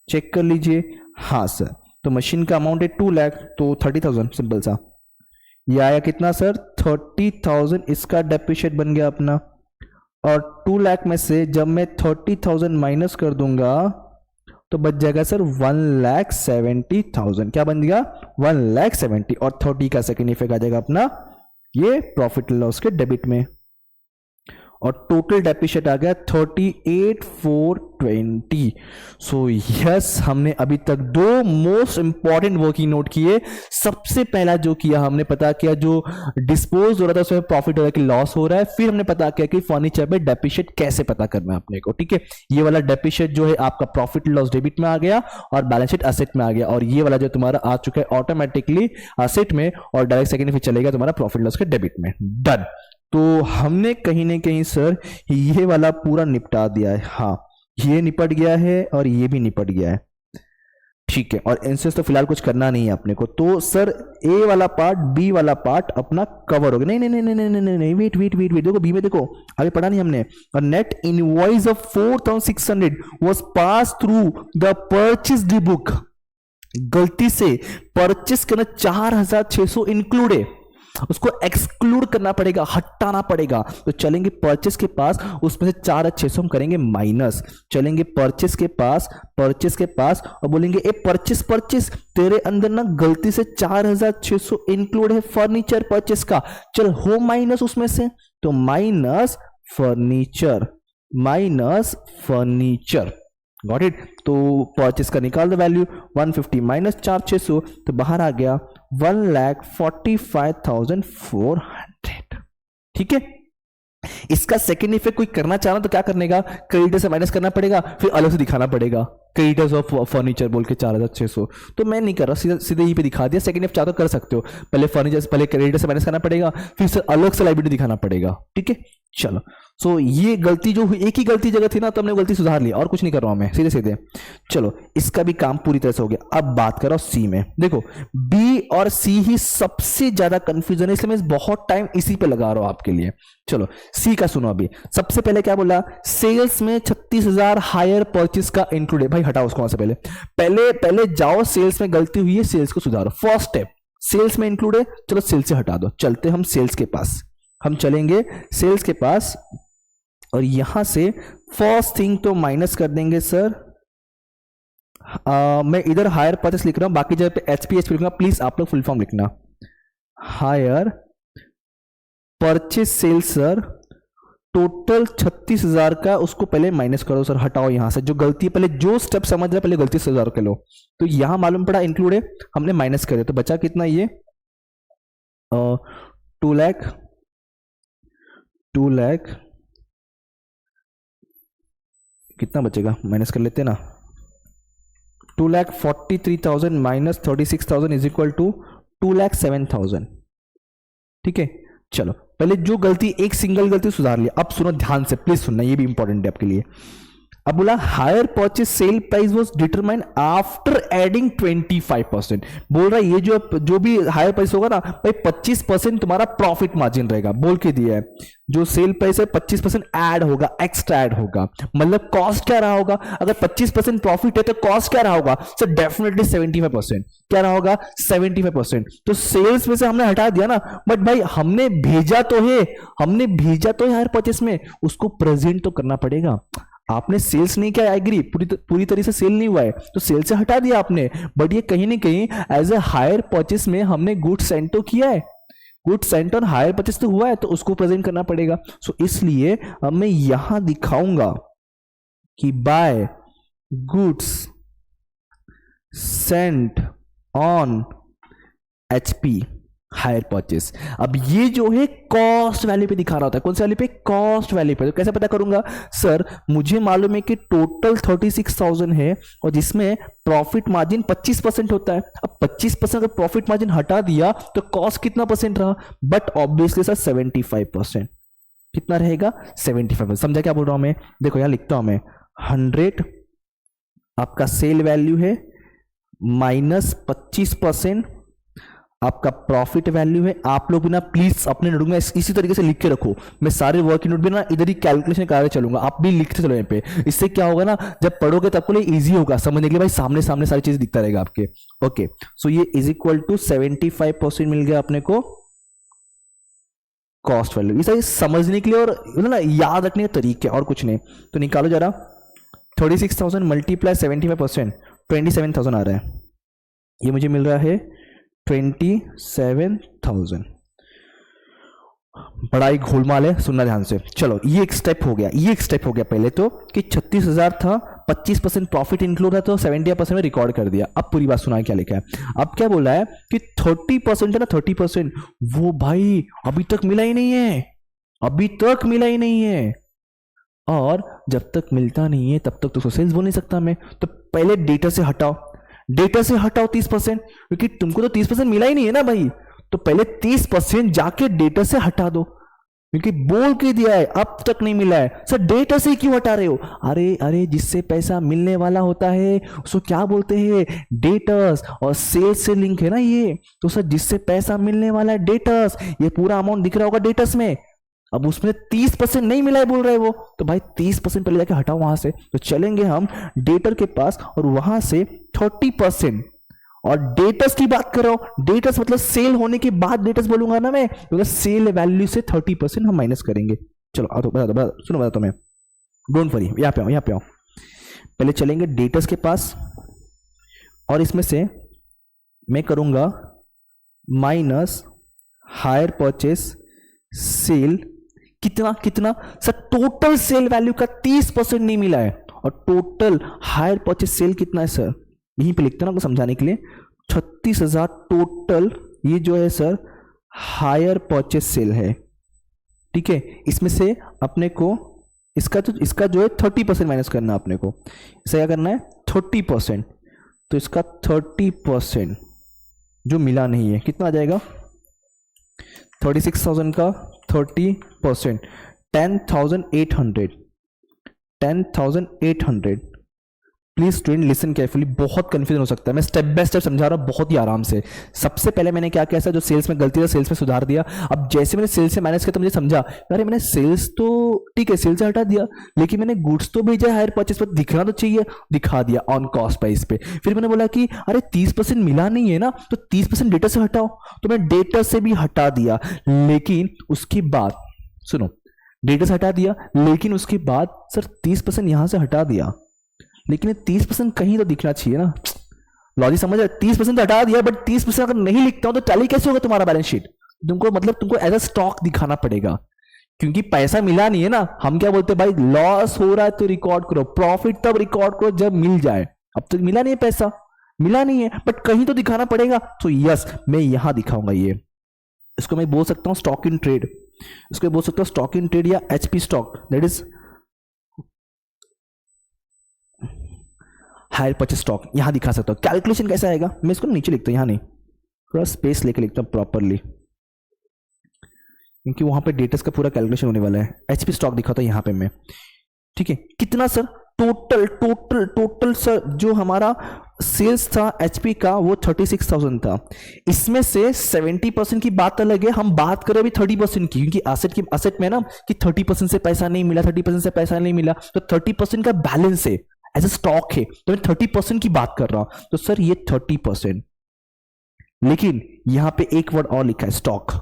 चेक कर लीजिए, हाँ सर, तो मशीन का अमाउंट है 2 लाख, तो 30,000 सिंपल सा, ये आया कितना सर 30,000, इसका डेप्रिशिएट बन गया अपना, और 2 लाख में से जब मैं 30,000 माइनस कर दूंगा तो बच जाएगा सर 1,70,000, क्या बन गया 1,70,000, और 30 का सेकेंड इफेक्ट आ जाएगा अपना ये प्रॉफिट लॉस के डेबिट में। और टोटल डेप्रिशिएट आ गया 38,420। सो यस, हमने अभी तक दो मोस्ट इंपॉर्टेंट वर्किंग नोट किए। सबसे पहला जो किया हमने पता किया जो डिस्पोज हो रहा था उसमें प्रॉफिट हो रहा है कि लॉस हो रहा है। फिर हमने पता किया कि फर्नीचर पे डेप्रिशिएट कैसे पता करना है अपने को। ठीक है, ये वाला डेप्रिशिएट जो है आपका प्रॉफिट लॉस डेबिट में आ गया और बैलेंस शीट असेट में आ गया, और ये वाला जो तुम्हारा आ चुका है ऑटोमेटिकली असेट में और डायरेक्ट सेकंड फिर चलेगा तुम्हारा प्रॉफिट लॉस के डेबिट में। डन। तो हमने कहीं ना कहीं सर ये वाला पूरा निपटा दिया है। हाँ, ये निपट गया है और ये भी निपट गया है। ठीक है, और इनसे तो फिलहाल कुछ करना नहीं है अपने को। तो सर ए वाला पार्ट बी वाला पार्ट अपना कवर हो गया। नहीं नहीं नहीं नहीं नहीं नहीं नहीं, वेट वेट वेट वेट, देखो बी में देखो अभी पढ़ा नहीं हमने। और net invoice of 4,600 was pass through the purchase D book. गलती से परचेस करना 4,600 इंक्लूड है, उसको एक्सक्लूड करना पड़ेगा, हटाना पड़ेगा। तो चलेंगे परचेस के पास, उसमें से 4,600 हम करेंगे माइनस। चलेंगे परचेस के पास और बोलेंगे ए परचेस परचेस, तेरे अंदर ना गलती से 4,600 इंक्लूड है फर्नीचर परचेस का, चल हो माइनस उसमें से। तो माइनस फर्नीचर गॉट इट। तो परचेस का निकाल दो वैल्यू 150 माइनस 4,600, तो बाहर आ गया 1,45,400। ठीक है, इसका सेकेंड इफेक्ट कोई करना चाह रहा तो क्या करने का, क्रेडिटर से माइनस करना पड़ेगा, फिर अलग से दिखाना पड़ेगा क्रेडिटर्स ऑफ फर्नीचर बोल के 4,600। तो मैं नहीं कर रहा, सीधे ही पे दिखा दिया। सेकेंड इफ चाहो तो कर सकते हो, पहले फर्नीचर पहले क्रेडिटर से माइनस करना पड़ेगा, फिर से अलग से लायबिलिटी दिखाना पड़ेगा। ठीक है, चलो। सो ये गलती जो हुई, एक ही गलती जगह थी ना, तो हमने गलती सुधार ली, और कुछ नहीं कर रहा हूं मैं, सीधे सीधे। चलो, इसका भी काम पूरी तरह से हो गया। अब बात करो सी में। देखो बी और सी ही सबसे ज्यादा कंफ्यूजन है, इसलिए मैं बहुत टाइम इसी पे लगा रहा हूं आपके लिए। चलो सी का सुनो। अभी सबसे पहले क्या बोला, सेल्स में 36,000 हायर परचेस का इंक्लूड है। भाई हटाओ उसको वहां से, पहले जाओ सेल्स में गलती हुई है, सेल्स को सुधारो। फर्स्ट स्टेप सेल्स में इंक्लूड है, चलो सेल्स से हटा दो। चलते हम सेल्स के पास, हम चलेंगे सेल्स के पास, और यहां से फर्स्ट थिंग तो माइनस कर देंगे सर। मैं इधर हायर परचेस लिख रहा हूं, बाकी जगह पे एचपी लिखूंगा, प्लीज आप लोग फुल फॉर्म लिखना। Hire purchase sales sir, total 36,000 का, उसको पहले माइनस करो सर, हटाओ यहां से जो गलती है। पहले जो स्टेप समझ रहे पहले गलती से 1,000 के लो। तो यहां मालूम पड़ा इंक्लूड है, हमने माइनस करे, तो बचा कितना ये 2 लाख कितना बचेगा, माइनस कर लेते हैं ना। 2,43,000 माइनस 36,000 इज इक्वल टू 2,07,000। ठीक है, चलो पहले जो गलती, एक सिंगल गलती सुधार लिया। अब सुनो ध्यान से, प्लीज सुनना, ये भी इंपॉर्टेंट है आपके लिए। अब बोला hire purchase sale price was determined after adding 25%। बोल रहा है ये जो भी हायर प्राइस होगा ना भाई, 25% तुम्हारा प्रॉफिट मार्जिन रहेगा, बोल के दिया है। जो सेल प्राइस है 25% ऐड होगा, एक्स्ट्रा ऐड होगा। मतलब कॉस्ट क्या रहा होगा, अगर 25% प्रॉफिट है तो कॉस्ट क्या रहा होगा, सो डेफिनेटली 75%। क्या रहा होगा, 75%। तो सेल्स में से हमने हटा दिया ना, बट भाई हमने भेजा तो है हायर परचेस में, उसको प्रेजेंट तो करना पड़ेगा। आपने सेल्स नहीं किया, आई एग्री, पूरी तरह से सेल नहीं हुआ है, तो सेल से हटा दिया आपने, बट ये कहीं ना कहीं एज ए हायर परचेस में हमने गुड्स सेंड तो किया है, गुड सेंट और हायर परचेस तो हुआ है, तो उसको प्रेजेंट करना पड़ेगा। सो इसलिए अब मैं यहां दिखाऊंगा कि by goods sent on HP hire purchase. अब ये जो है कॉस्ट वैल्यू पे दिखा रहा होता है, कौन सी वैल्यू पे, कॉस्ट वैल्यू पे। तो कैसे पता करूंगा सर, मुझे मालूम है कि टोटल 36,000 है और जिसमें प्रॉफिट मार्जिन 25% होता है। अब 25% अगर प्रॉफिट मार्जिन हटा दिया तो कॉस्ट कितना परसेंट रहा, बट ऑब्वियसली सर 75%। कितना रहेगा, 75%। समझा क्या बोल रहा हूं मैं, देखो यहां लिखता हूं मैं, 100 आपका सेल वैल्यू है माइनस 25% आपका प्रॉफिट वैल्यू है। आप लोग भी ना प्लीज अपने नोट में इसी तरीके से लिख के रखो, मैं सारे वर्क नोट भी ना इधर ही कैलकुलेशन करा चलूंगा, आप भी लिखते चलो यहाँ पे। इससे क्या होगा ना, जब पढ़ोगे तो आपको लिए इजी होगा समझने के लिए, भाई सामने सामने सारी चीज दिखता रहेगा आपके। ओके, सो ये इज इक्वल टू 75% मिल गया अपने को कॉस्ट वैल्यू। ये सारी समझने के लिए और ना याद रखने के तरीके, और कुछ नहीं। तो निकालो जरा, 36,000 मल्टीप्लाई 75%, 27,000 आ रहा है। ये मुझे मिल रहा है 27,000। बड़ा ही घोलमाल है, सुनना ध्यान से। चलो ये एक स्टेप हो गया, ये एक स्टेप हो गया पहले तो कि 36,000 था, 25% प्रॉफिट इंक्लूड है तो 70% में रिकॉर्ड कर दिया। अब पूरी बात सुना क्या लिखा है। अब क्या बोला है कि 30% है ना, 30% वो भाई अभी तक मिला ही नहीं है, अभी तक मिला ही नहीं है, और जब तक मिलता नहीं है तब तक तो सेल्स बोल नहीं सकता मैं। तो पहले डेटा से हटाओ, डेटा से हटाओ 30%, क्योंकि तुमको तो 30% मिला ही नहीं है ना भाई। तो पहले 30% जाके डेटा से हटा दो, क्योंकि बोल के दिया है अब तक नहीं मिला है। सर डेटा से क्यों हटा रहे हो? अरे अरे जिससे पैसा मिलने वाला होता है उसको क्या बोलते हैं? डेटर्स, और सेल्स से लिंक है ना ये। तो सर जिससे पैसा मिलने वाला है डेटर्स, ये पूरा अमाउंट दिख रहा होगा डेटर्स में। अब उसमें 30% नहीं मिला है बोल रहे वो, तो भाई 30% पहले जाके हटाओ वहां से। तो चलेंगे हम डेटर के पास और वहां से 30%, और डेटर्स की बात कर रहा हूं, डेटर्स मतलब सेल होने के बाद डेटर्स बोलूंगा ना मैं, तो सेल वैल्यू से 30% हम माइनस करेंगे। चलो आ तो बता सुनो बताता मैं, डोंट वरी, यहाँ पे आओ, यहाँ पे आओ। पहले चलेंगे डेटर्स के पास, और इसमें से मैं करूंगा माइनस हायर परचेस सेल। कितना कितना? सर टोटल सेल वैल्यू का 30% नहीं मिला है, और टोटल हायर परचेस सेल कितना है सर? यहीं पे लिखते ना आपको समझाने के लिए, 36,000 टोटल ये जो है सर हायर परचेस सेल है, ठीक है। इसमें से अपने को इसका जो है 30% माइनस करना है अपने को। इसे क्या करना है? 30%। तो इसका 30% जो मिला नहीं है कितना आ जाएगा? 36,000 का 30% 10,800, 10,800। प्लीज स्टूडेंट लिसन केयरफुली, बहुत कंफ्यूजन हो सकता है, मैं स्टेप बाय स्टेप समझा रहा हूँ बहुत ही आराम से। सबसे पहले मैंने क्या किया, जो सेल्स में गलती था सेल्स में सुधार दिया। अब जैसे मैंने सेल्स से माइनस किया तो मुझे समझा, अरे मैंने सेल्स तो ठीक है सेल्स से हटा दिया, लेकिन मैंने गुड्स तो भेजा हायर परचेस पर, दिखना तो चाहिए, दिखा दिया ऑन कॉस्ट प्राइस पे। फिर मैंने बोला कि अरे 30% मिला नहीं है ना, तो 30% डेटा से हटाओ, तो मैं डेटा से भी हटा दिया। लेकिन उसके बाद सुनो, डेटा से हटा दिया, लेकिन उसके बाद सर 30% यहां से हटा दिया, लेकिन 30% कहीं तो दिखना चाहिए ना। लॉजिक समझ रहे? 30% तो हटा दिया, बट 30% अगर नहीं लिखता हूं तो टैली कैसे होगा तुम्हारा बैलेंस शीट? तुमको मतलब तुमको एज अ स्टॉक दिखाना पड़ेगा, क्योंकि पैसा मिला नहीं है ना। हम क्या बोलते हैं भाई, लॉस हो रहा है तो रिकॉर्ड करो, प्रॉफिट तब रिकॉर्ड करो जब मिल जाए। अब तक मिला नहीं है, पैसा मिला नहीं है, बट कहीं तो दिखाना पड़ेगा। तो यस, मैं यहां दिखाऊंगा ये। इसको मैं बोल सकता हूं स्टॉक इन ट्रेड, इसको बोल सकता हूं स्टॉक इन ट्रेड या HP stock, that is hire purchase stock. यहां दिखा सकता हूं। कैलकुलेशन कैसा आएगा, मैं इसको नीचे लिखता हूं, यहां नहीं, थोड़ा स्पेस लेके लिखता हूं प्रॉपरली, क्योंकि वहां पे डेटस का पूरा कैलकुलेशन होने वाला है। एचपी स्टॉक दिखाता हूं यहां पे मैं, ठीक है। कितना sir? Total total total sir जो हमारा सेल्स था एचपी का वो 36,000 था। इसमें से 70% की बात अलग है, हम बात करें अभी 30% की, क्योंकि एसेट में ना कि 30% से पैसा नहीं मिला, 30% से पैसा नहीं मिला, तो 30% का बैलेंस है, एज ए स्टॉक है, तो मैं 30% की बात कर रहा हूं। तो सर ये 30%, लेकिन यहां पे एक वर्ड और लिखा है स्टॉक।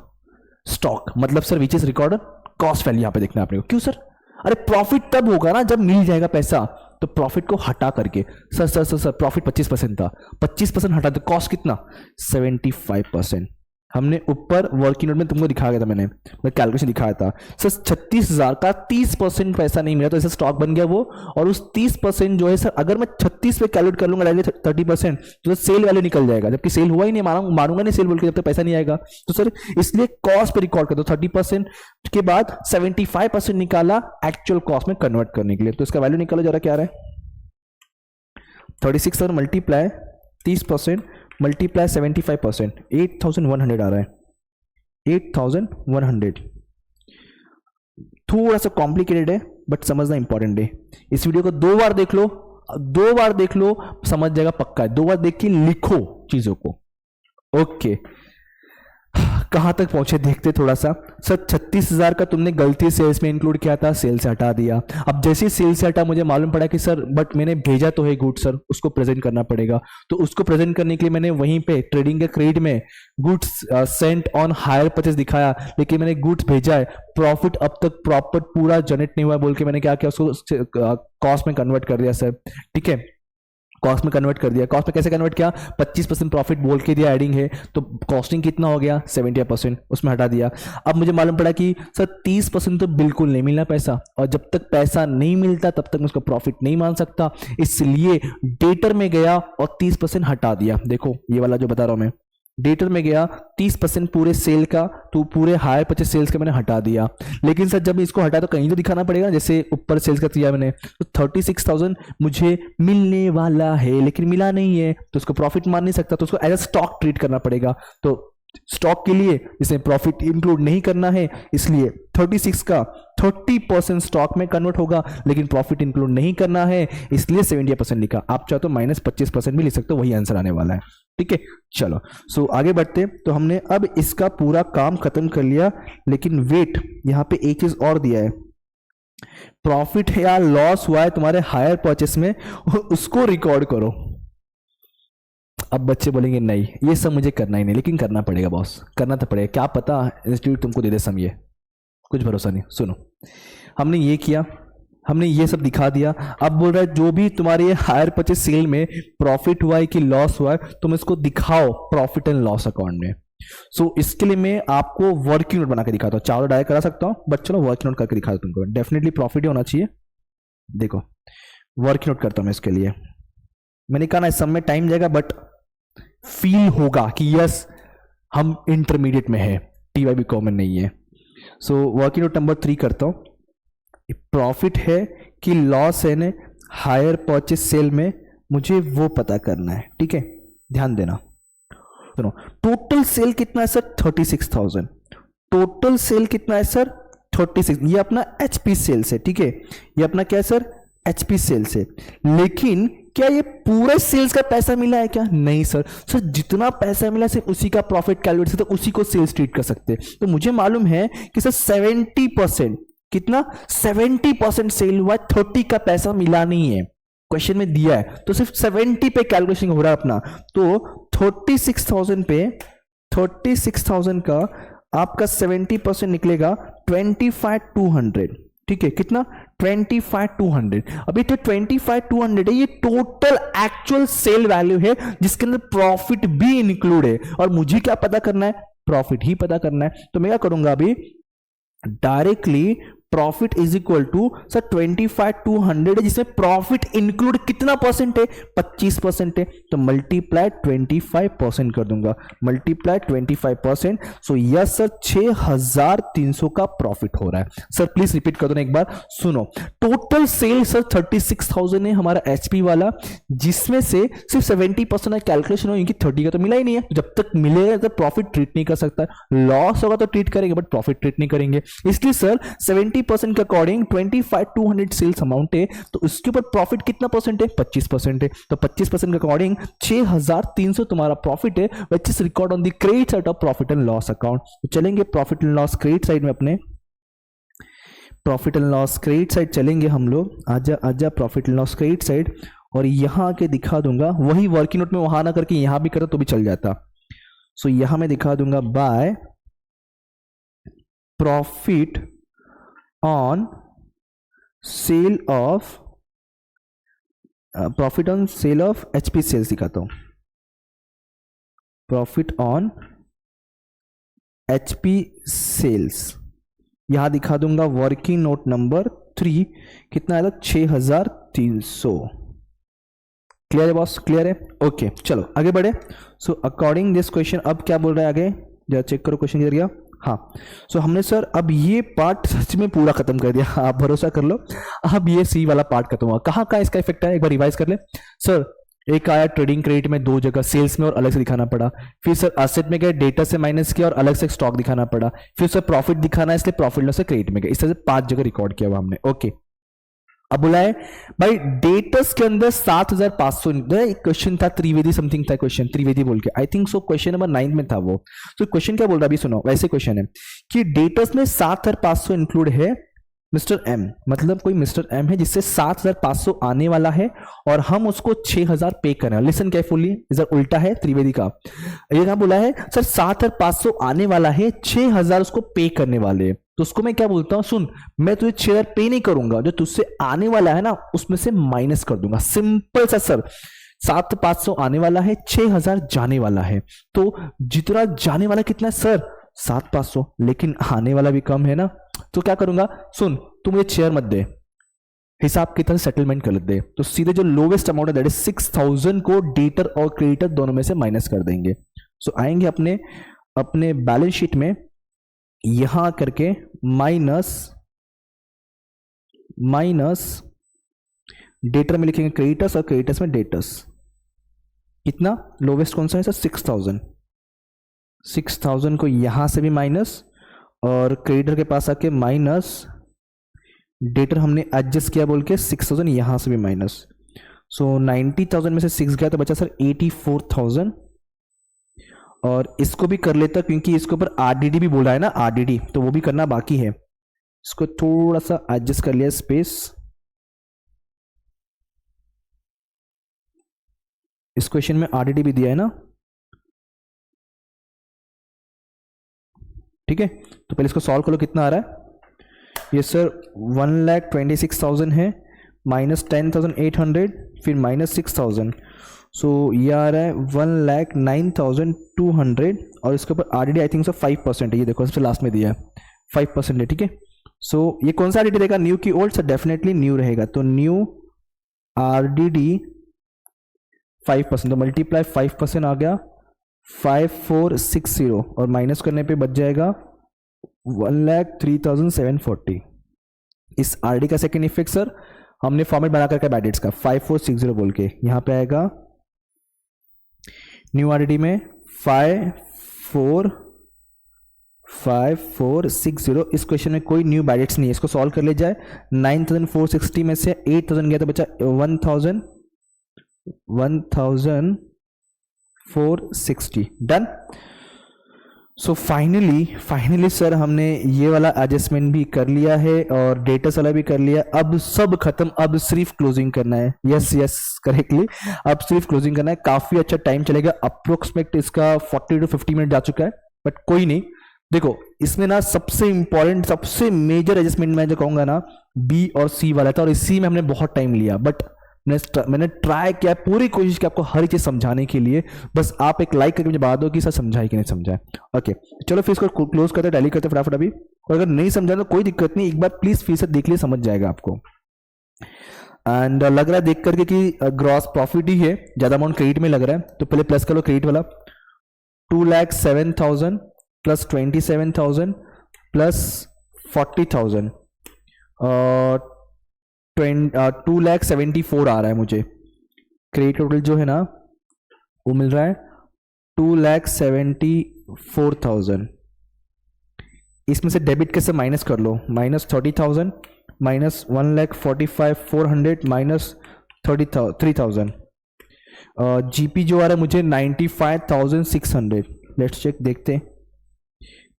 स्टॉक मतलब sir which is recorded cost value, यहां पे देखना है आपने को। क्यों सर? अरे प्रॉफिट तब होगा ना जब मिल जाएगा पैसा, तो प्रॉफिट को हटा करके sir sir sir sir profit 25% था, 25% हटा तो कॉस्ट कितना? 75%। हमने ऊपर वर्किंग नोट में तुमको दिखाया गया था, मैंने कैलकुलेशन दिखाया था। सर 36,000 का 30% पैसा नहीं मिला, तो ऐसा स्टॉक बन गया वो। और उस 30% जो है सर, अगर मैं 36 पे कैलकुलेट कर लूंगा डायरेक्ट 30%, तो सेल वैल्यू निकल जाएगा, जबकि सेल हुआ ही नहीं, मारूंगा नहीं सेल बोल के जब तक पैसा नहीं आएगा। तो सर इसलिए कॉस्ट पे रिकॉर्ड कर दो 30% के बाद 75% निकाला एक्चुअल कॉस्ट में कन्वर्ट करने के लिए। तो इसका वैल्यू निकालो जरा, क्या रहा है? 36 और मल्टीप्लाई 30% मल्टीप्लाई 75%, 8,100 आ रहा है, 8,100। थोड़ा सा कॉम्प्लिकेटेड है बट समझना इंपॉर्टेंट है। इस वीडियो को 2 बार देख लो, 2 बार देख लो, समझ जाएगा पक्का है। 2 बार देख के लिखो चीजों को, ओके। कहां तक पहुंचे देखते थोड़ा सा। सर 36,000 का तुमने गलती सेल्स में इंक्लूड किया था, सेल से हटा दिया। अब जैसे ही सेल से हटा मुझे मालूम पड़ा कि सर बट मैंने भेजा तो है गुड्स सर, उसको प्रेजेंट करना पड़ेगा। तो उसको प्रेजेंट करने के लिए मैंने वहीं पे ट्रेडिंग के क्रेडिट में goods sent on hire purchase दिखाया, लेकिन मैंने गुड्स भेजा है, प्रॉफिट अब तक प्रॉपर पूरा जनरेट नहीं हुआ बोल के मैंने क्या किया, उसको कॉस्ट में कन्वर्ट कर दिया सर, ठीक है। कॉस्ट में कन्वर्ट कर दिया। कॉस्ट में कैसे कन्वर्ट किया, 25% प्रॉफिट बोल के दिया, एडिंग है, तो कॉस्टिंग कितना हो गया 70%, उसमें हटा दिया। अब मुझे मालूम पड़ा कि सर 30% तो बिल्कुल नहीं मिलना पैसा, और जब तक पैसा नहीं मिलता तब तक मैं उसको प्रॉफिट नहीं मान सकता, इसलिए डेटर में गया और 30% हटा दिया। देखो ये वाला जो बता रहा हूं मैं, डेटर में गया 30% पूरे सेल का, तो पूरे हायर परचेस सेल्स का मैंने हटा दिया। लेकिन सर जब इसको हटा तो कहीं तो दिखाना पड़ेगा, जैसे ऊपर सेल्स का दिया मैंने, तो 36,000 मुझे मिलने वाला है लेकिन मिला नहीं है, तो उसको प्रॉफिट मान नहीं सकता, तो उसको एज अ स्टॉक ट्रीट करना पड़ेगा। तो स्टॉक के लिए जिसमें प्रॉफिट इंक्लूड नहीं करना है, इसलिए 36 का 30% स्टॉक में कन्वर्ट होगा, लेकिन प्रॉफिट इंक्लूड नहीं करना है, इसलिए 70% लिखा। आप चाहो तो -25% भी लिख सकते हो, वही आंसर आने वाला है। ठीक है, चलो सो आगे बढ़ते। तो हमने अब इसका पूरा काम खत्म कर लिया, लेकिन वेट, यहां पे एक चीज और दिया है, प्रॉफिट या लॉस हुआ है तुम्हारे हायर परचेस में, उसको रिकॉर्ड करो। अब बच्चे बोलेंगे नहीं ये सब मुझे करना ही नहीं, लेकिन करना पड़ेगा बॉस, करना तो पड़ेगा, क्या पता इंस्टीट्यूट तुमको दे दे समय, कुछ भरोसा नहीं। सुनो, हमने ये किया, हमने ये सब दिखा दिया। अब बोल रहा है जो भी तुम्हारे हायर परचेस सेल में प्रॉफिट हुआ है कि लॉस हुआ है, तुम इसको दिखाओ प्रॉफिट एंड लॉस अकाउंट में। सो इसके लिए मैं आपको वर्किंग नोट बना के दिखाता हूँ, चारों डायरेक्ट करा सकता हूँ, बट चलो वर्किंग नोट करके दिखा दो तुमको, डेफिनेटली प्रॉफिट ही होना चाहिए। देखो वर्किंग नोट करता हूँ मैं इसके लिए, मैंने कहा ना इस सब में टाइम जाएगा, बट फील होगा कि यस हम इंटरमीडिएट में है, टीवाईबी कॉमन नहीं है। सो वर्किंग नोट नंबर 3 करता हूं, प्रॉफिट है कि लॉस है ने हायर परचेस सेल में, मुझे वो पता करना है। ठीक है, ध्यान देना। सुनो, टोटल सेल कितना है सर 36,000, टोटल सेल कितना है सर 36, ये अपना एचपी सेल्स है। ठीक है, ये अपना क्या है सर एचपी सेल्स है, लेकिन क्या ये पूरे सेल्स का पैसा मिला है क्या, नहीं सर। सर जितना पैसा मिला सिर्फ उसी का प्रॉफिट कैलकुलेट सकते, उसी को सेल्स ट्रीट कर सकते। तो मुझे मालूम है कि सर 70%, कितना 70% सेल हुआ, 30 का पैसा मिला नहीं है, क्वेश्चन में दिया है, तो सिर्फ 70 पे कैलकुलेशन हो रहा है अपना। तो 36,000 पे 36,000 का आपका 70% निकलेगा 25,200। ठीक है, कितना 25,200। अभी तो 25,200 है, ये टोटल एक्चुअल सेल वैल्यू है जिसके अंदर प्रॉफिट भी इंक्लूड है, और मुझे क्या पता करना है, प्रॉफिट ही पता करना है। तो मैं क्या करूंगा अभी, directly profit is equal to sir 25,200 है, जिसमें प्रॉफिट इंक्लूड कितना परसेंट है 25% है, तो मल्टीप्लाई 25% कर दूंगा, मल्टीप्लाई 25%। सो यस सर 6,300 का प्रॉफिट हो रहा है। सर प्लीज रिपीट कर दो ना एक बार, सुनो, टोटल सेल सर 36,000 है हमारा एचपी वाला, जिसमें से सिर्फ 70% कैलकुलेशन हो, क्योंकि 30 का तो मिला ही नहीं है, जब तक मिलेगा तो प्रॉफिट ट्रीट नहीं कर सकता, लॉस होगा तो ट्रीट करेंगे बट प्रॉफिट ट्रीट नहीं करेंगे। इसलिए सर 70% के अकॉर्डिंग 25,200 सेल्स अमाउंट है, तो उसके ऊपर प्रॉफिट कितना परसेंट है 25% है, तो 25% के अकॉर्डिंग 6,300 तुम्हारा प्रॉफिट है, which is record on the credit side of profit and loss account. तो चलेंगे profit and loss credit side में, अपने profit and loss credit side चलेंगे हम लोग, आजा आजा profit and loss credit side, और यहां आके दिखा दूंगा वही वर्किंग नोट में वहां ना करके यहां भी करो तो भी चल जाता। सो यहां मैं दिखा दूंगा by profit on sale of profit on sale of HP sales दिखाता हूं, प्रॉफिट ऑन एचपी सेल्स यहां दिखा दूंगा वर्किंग नोट नंबर 3, कितना आएगा 6,300। क्लियर है बॉस, क्लियर है, ओके चलो आगे बढ़े। सो अकॉर्डिंग दिस क्वेश्चन, अब क्या बोल रहा है आगे, जरा चेक करो क्वेश्चन किधर गया। हाँ, सो हमने सर अब ये पार्ट सच में पूरा खत्म कर दिया, आप भरोसा कर लो, अब ये सी वाला पार्ट खत्म हुआ। कहाँ कहाँ इसका इफेक्ट है एक बार रिवाइज कर ले। सर एक आया ट्रेडिंग क्रेडिट में 2 जगह, सेल्स में और अलग से दिखाना पड़ा, फिर सर असेट में गए डेटा से माइनस किया और अलग से स्टॉक दिखाना पड़ा, फिर सर प्रॉफिट दिखाना है इसलिए प्रॉफिट लॉस से क्रेडिट में गए, इस तरह से 5 जगह रिकॉर्ड किया हुआ हमने। ओके, अब बोला है भाई डेटस के अंदर 7,500, क्वेश्चन था त्रिवेदी समथिंग था क्वेश्चन, त्रिवेदी बोल के, I think so question number 9 में था वो। तो क्वेश्चन क्या बोल रहा है अभी सुनो, वैसे क्वेश्चन है कि डेटस में 7,500 इंक्लूड है मिस्टर एम, मतलब कोई मिस्टर एम है जिससे 7,500 आने वाला है और हम उसको 6,000 पे कर रहे हैं। लिसन केयरफुली, इधर उल्टा है त्रिवेदी का, ये क्या बोला है सर 7,500 आने वाला है, 6,000 उसको पे करने वाले हैं, तो उसको मैं क्या बोलता हूं, सुन मैं तुझे 6,000 पे नहीं करूंगा, जो तुझसे आने वाला है ना उसमें से माइनस कर दूंगा, सिंपल सा सर। 7,500 आने वाला है, 6,000 जाने वाला है। तो जितना जाने वाला कितना है सर? 7,500, लेकिन आने वाला भी कम है ना। तो क्या करूंगा, सुन तू मुझे शेयर मत दे, हिसाब कितना सेटलमेंट कर दे। तो सीधे जो लोवेस्ट अमाउंट है दैट इज 6,000 को डेटर और क्रेडिटर दोनों में से माइनस कर देंगे। सो आएंगे अपने अपने बैलेंस शीट में, यहां करके माइनस डेटर में लिखेंगे क्रेडिटर्स और क्रेडिटर्स में डेटर्स। कितना लोवेस्ट कौन सा है सर? 6,000। 6,000 को यहां से भी माइनस और क्रेडिटर के पास आके माइनस, डेटर हमने एडजस्ट किया बोल के 6,000 यहां से भी माइनस। सो 90,000 में से 6 गया तो बचा सर 84,000। और इसको भी कर लेता क्योंकि इसके ऊपर आरडीडी भी बोला है ना, आरडीडी, तो वो भी करना बाकी है। इसको थोड़ा सा एडजस्ट कर लिया स्पेस। इस क्वेश्चन में आरडीडी भी दिया है ना, ठीक है। तो पहले इसको सॉल्व करो, कितना आ रहा है ये सर? 1,26,000 है, माइनस 10,800, फिर माइनस 6,000। सो ये आ रहा है 1,09,200 और इसके ऊपर आरडीडी आई थिंक सो 5% है। ये देखो सबसे लास्ट में दिया है 5% है, ठीक है। सो ये कौन सा आरडीडी देगा, न्यू की ओल्ड? सर डेफिनेटली न्यू रहेगा। तो न्यू आरडीडी 5%, तो मल्टीप्लाई 5% आ गया 5460 और माइनस करने पे बच जाएगा 1,03,740। इस आरडी का सेकेंड इफेक्ट सर हमने फॉर्मेट बना करके बैडेट्स का 5460 बोल के यहां पे आएगा न्यू आरडी में 5460। इस क्वेश्चन में कोई न्यू बैडेट्स नहीं है, इसको सॉल्व कर ले जाए। 9,460 में से 8,000 गया तो बचा 1,460। डन। सो फाइनली सर हमने ये वाला एडजस्टमेंट भी कर लिया है और डेटस वाला भी कर लिया। अब सब खत्म, अब सिर्फ क्लोजिंग करना है। यस करेक्टली, अब सिर्फ क्लोजिंग करना है। काफी अच्छा टाइम चलेगा, अप्रोक्सीमेट इसका 40 to 50 मिनट जा चुका है, बट कोई नहीं। देखो इसमें ना सबसे इंपॉर्टेंट, सबसे मेजर एडजस्टमेंट मैं जो कहूंगा ना, बी और सी वाला था, और इसी में हमने बहुत टाइम लिया, बट मैंने ट्राई किया, पूरी कोशिश की आपको हर चीज समझाने के लिए। बस आप एक लाइक करके मुझे बता दो कि सर समझा है कि नहीं समझा है। ओके चलो फिर इसको क्लोज करते, टैली करते फटाफट अभी। और अगर नहीं समझा तो कोई दिक्कत नहीं, एक बार प्लीज फिर से देख लिए, समझ जाएगा आपको। एंड लग रहा है देख करके कि ग्रॉस प्रॉफिट ही है, ज्यादा अमाउंट क्रेडिट में लग रहा है, तो पहले प्लस कर लो क्रेडिट वाला। 2,07,000 प्लस 27,000 प्लस 40,000 और 2,74,000 आ रहा है मुझे। क्रेडिट टोटल जो है ना वो मिल रहा है 2,74,000। इसमें से डेबिट कैसे माइनस कर लो, माइनस 30,000 माइनस 1,45,400 माइनस 3,000। जीपी जो आ रहा है मुझे 95,600। लेट्स चेक, देखते हैं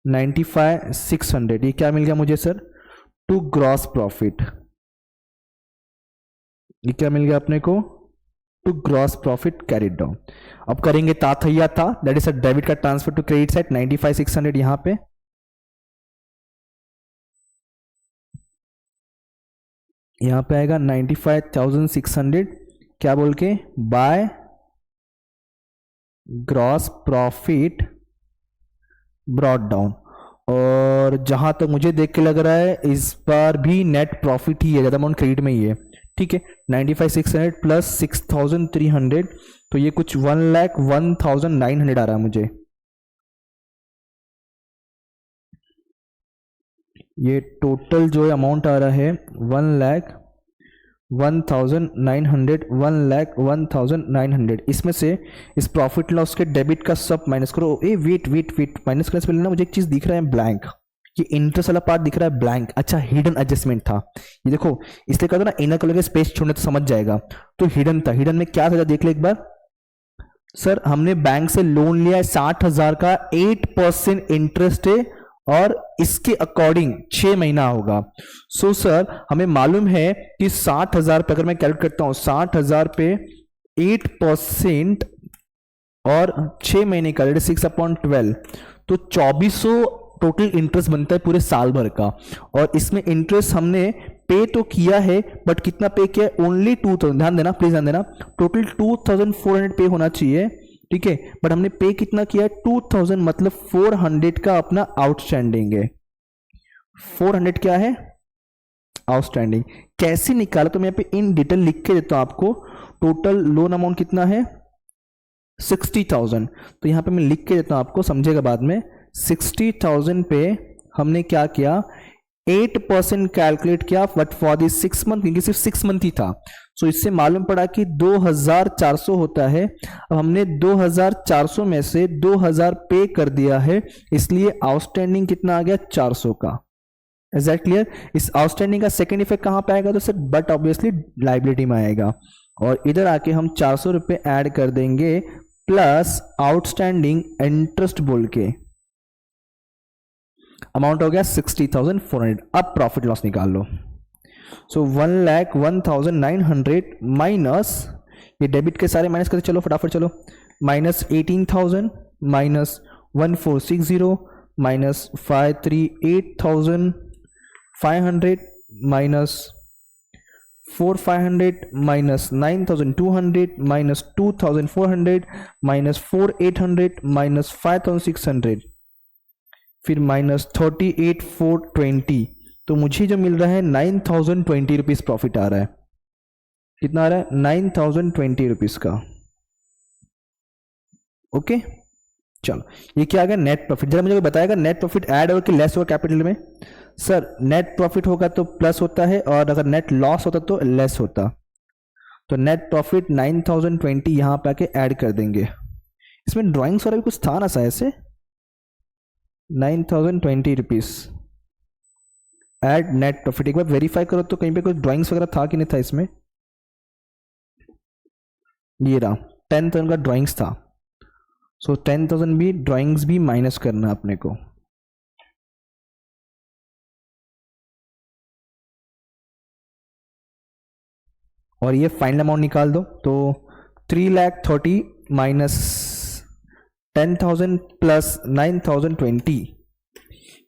95,600 ये क्या मिल गया मुझे सर? To gross profit. ये क्या मिल गया अपने को? To gross profit carried down. अब करेंगे ताथैया था, दैट इज अ डेबिट का ट्रांसफर टू क्रेडिट साइड 95,600 यहां पे। यहां पे आएगा 95,600 क्या बोल के, by gross profit brought down. और जहां तक मुझे देख के लग रहा है इस बार भी नेट प्रॉफिट ही है, ज्यादा अमाउंट क्रेडिट में ही है, ठीक है। 95,600 प्लस 6,300 तो ये कुछ 1,01,900 आ रहा है मुझे। ये टोटल जो अमाउंट आ रहा है 1,01,900 इसमें से इस प्रॉफिट लॉस के डेबिट का सब माइनस करो। ए वेट माइनस करने से पहले ना मुझे एक चीज दिख रहा है ब्लैंक, ये इंटरेस्ट वाला पार्ट दिख रहा है ब्लैंक। अच्छा हिडन एडजस्टमेंट था ये, देखो इसलिए कहता ना इनर कलर के स्पेस छोड़ने तो समझ जाएगा। तो हिडन था, हिडन में क्या था देख ले एक बार। सर हमने बैंक से लोन लिया है 60,000 का, 8% इंटरेस्ट है और इसके अकॉर्डिंग 6 महीना होगा। सो सर हमें मालूम है कि 60,000 पे अगर मैं कैलकुलेट करता हूं 60,000 पे 8% और 6 महीने का 6/12 तो 2,400 टोटल इंटरेस्ट बनता है पूरे साल भर का। और इसमें इंटरेस्ट हमने पे तो किया है बट कितना पे किया है, ओनली 2000, ध्यान देना प्लीज, ध्यान देना, टोटल 2400 पे होना चाहिए, ठीक है, बट हमने पे कितना किया है 2000, मतलब 400 का अपना आउटस्टैंडिंग है, 400 क्या है आउटस्टैंडिंग। कैसे निकाला, तो मैं यहाँ पे इन डिटेल लिख के देता हूं आपको। टोटल लोन अमाउंट कितना है 60,000, तो यहाँ पे मैं लिख के देता हूं आपको, समझेगा बाद में। 60,000 पे हमने क्या किया, 8% कैलकुलेट किया, बट फॉर दी 6 मंथ, क्योंकि सिर्फ 6 मंथ ही था, सो इससे मालूम पड़ा कि 2400 होता है। अब हमने 2400 में से 2000 पे कर दिया है, इसलिए आउटस्टैंडिंग कितना आ गया 400 का। Is that clear? इस आउटस्टैंडिंग का सेकंड इफेक्ट कहां पे आएगा, तो सर बट ऑब्वियसली लाइबिलिटी में आएगा, और इधर आके हम 400 रुपए ऐड कर देंगे प्लस आउटस्टैंडिंग इंटरेस्ट बोल के, अमाउंट हो गया 60,400। अब प्रॉफिट लॉस निकाल लो। सो 1,01,900 माइनस, ये डेबिट के सारे माइनस करते चलो फटाफट, चलो, minus 18,000 minus 1460 minus 538,500 minus 4,500 minus 9,200 minus 2,400 minus 4,800 minus 5,600, फिर माइनस 38,420, तो मुझे जो मिल रहा है 9,020 रुपीज प्रॉफिट आ रहा है। कितना आ रहा है 9,020 रुपीज का। ओके चलो, ये क्या आ गया नेट प्रॉफिट। जरा मुझे बताएगा नेट प्रॉफिट ऐड होगा कि लेस होगा कैपिटल में। सर नेट प्रॉफिट होगा तो प्लस होता है, और अगर नेट लॉस होता तो लेस होता। तो नेट प्रॉफिट 9,020 यहां पे आके ऐड कर देंगे। इसमें ड्राइंग्स वगैरह भी कुछ था ना सा ऐसे, 9,020 रुपीज एड नेट प्रॉफिट। एक बार वेरीफाई करो तो कहीं पे कोई ड्राइंग्स वगैरह था कि नहीं था इसमें। ये रहा 10,000 का ड्राइंग्स था, सो 10,000 भी ड्राइंग्स भी माइनस करना अपने को। और ये फाइनल अमाउंट निकाल दो, तो 3,30,000 माइनस 10,000 प्लस 9,020,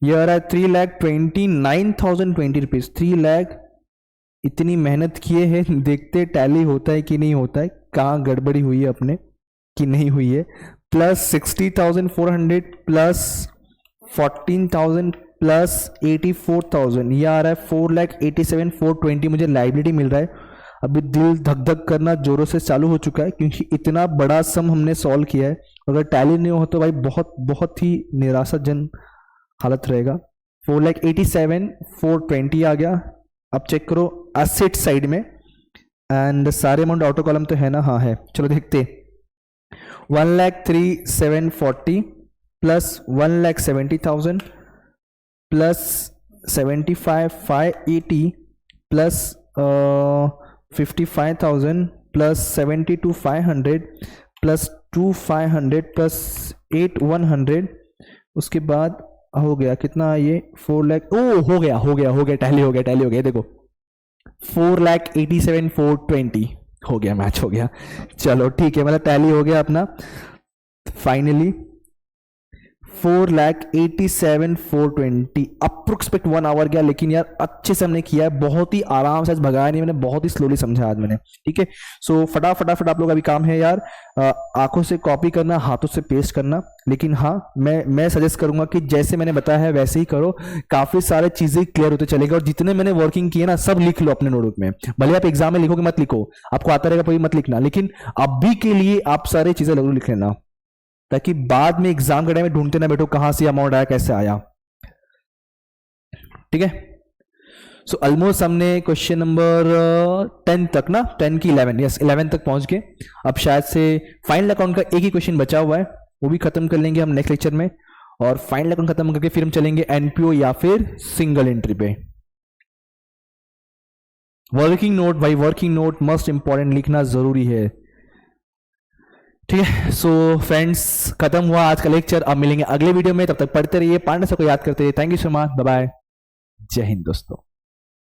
ये आ रहा है 3,29,020 रुपीज। 3 लाख इतनी मेहनत किए हैं, देखते टैली होता है कि नहीं होता है, कहाँ गड़बड़ी हुई है अपने कि नहीं हुई है। प्लस 60,400 प्लस 14,000 प्लस 84,000, ये आ रहा है 4,87,420 मुझे लाइबिलिटी मिल रहा है। अभी दिल धक धक करना जोरों से चालू हो चुका है, क्योंकि इतना बड़ा सम हमने सॉल्व किया है। अगर टैली नहीं हो तो भाई बहुत बहुत ही निराशाजन हालत रहेगा। 4,87,420 आ गया। अब चेक करो एसेट साइड में, एंड सारे अमाउंट ऑटो कॉलम तो है ना, हाँ है, चलो देखते। 1,03,740 plus 1,70,000 plus 75,580 plus 55,000 plus 72,500 plus 2,500 plus 8,100, उसके बाद हो गया कितना ये 4 लाख, ओ हो गया टैली हो गया देखो 4,87,420 हो गया, मैच हो गया। चलो ठीक है, मतलब टैली हो गया अपना फाइनली 4,87,420। अप्रोक्सीमेट 1 आवर गया, लेकिन यार अच्छे से हमने किया है, बहुत ही आराम से, भगाया नहीं मैंने, बहुत ही स्लोली समझा आज मैंने, ठीक है। सो फटाफट आप लोग अभी काम है यार, आंखों से कॉपी करना, हाथों से पेस्ट करना, लेकिन हाँ मैं सजेस्ट करूंगा कि जैसे मैंने बताया है वैसे ही करो, काफी सारे चीजें क्लियर होते चलेगा। और जितने मैंने वर्किंग किए ना सब लिख लो अपने नोटबुक में, भले आप एग्जाम में लिखोगे मत लिखो, आपको आता रहेगा कोई मत लिखना, लेकिन अभी के लिए आप सारी चीजें जरूर लिख लेना, ताकि बाद में एग्जाम के टाइम में ढूंढते ना बैठो कहां से अमाउंट आया कैसे आया, ठीक है। सो ऑलमोस्ट हमने क्वेश्चन नंबर 10 तक ना, 10 की 11, यस 11 तक पहुंच गए। अब शायद से फाइनल अकाउंट का एक ही क्वेश्चन बचा हुआ है, वो भी खत्म कर लेंगे हम नेक्स्ट लेक्चर में, और फाइनल अकाउंट खत्म करके फिर हम चलेंगे एनपीओ या फिर सिंगल एंट्री पे। वर्किंग नोट भाई, वर्किंग नोट मोस्ट इंपॉर्टेंट, लिखना जरूरी है, ठीक है। सो फ्रेंड्स खत्म हुआ आज का लेक्चर, अब मिलेंगे अगले वीडियो में, तब तक पढ़ते रहिए, पांडे सर को याद करते रहिए। Thank you so much, bye bye, जय हिंद दोस्तों।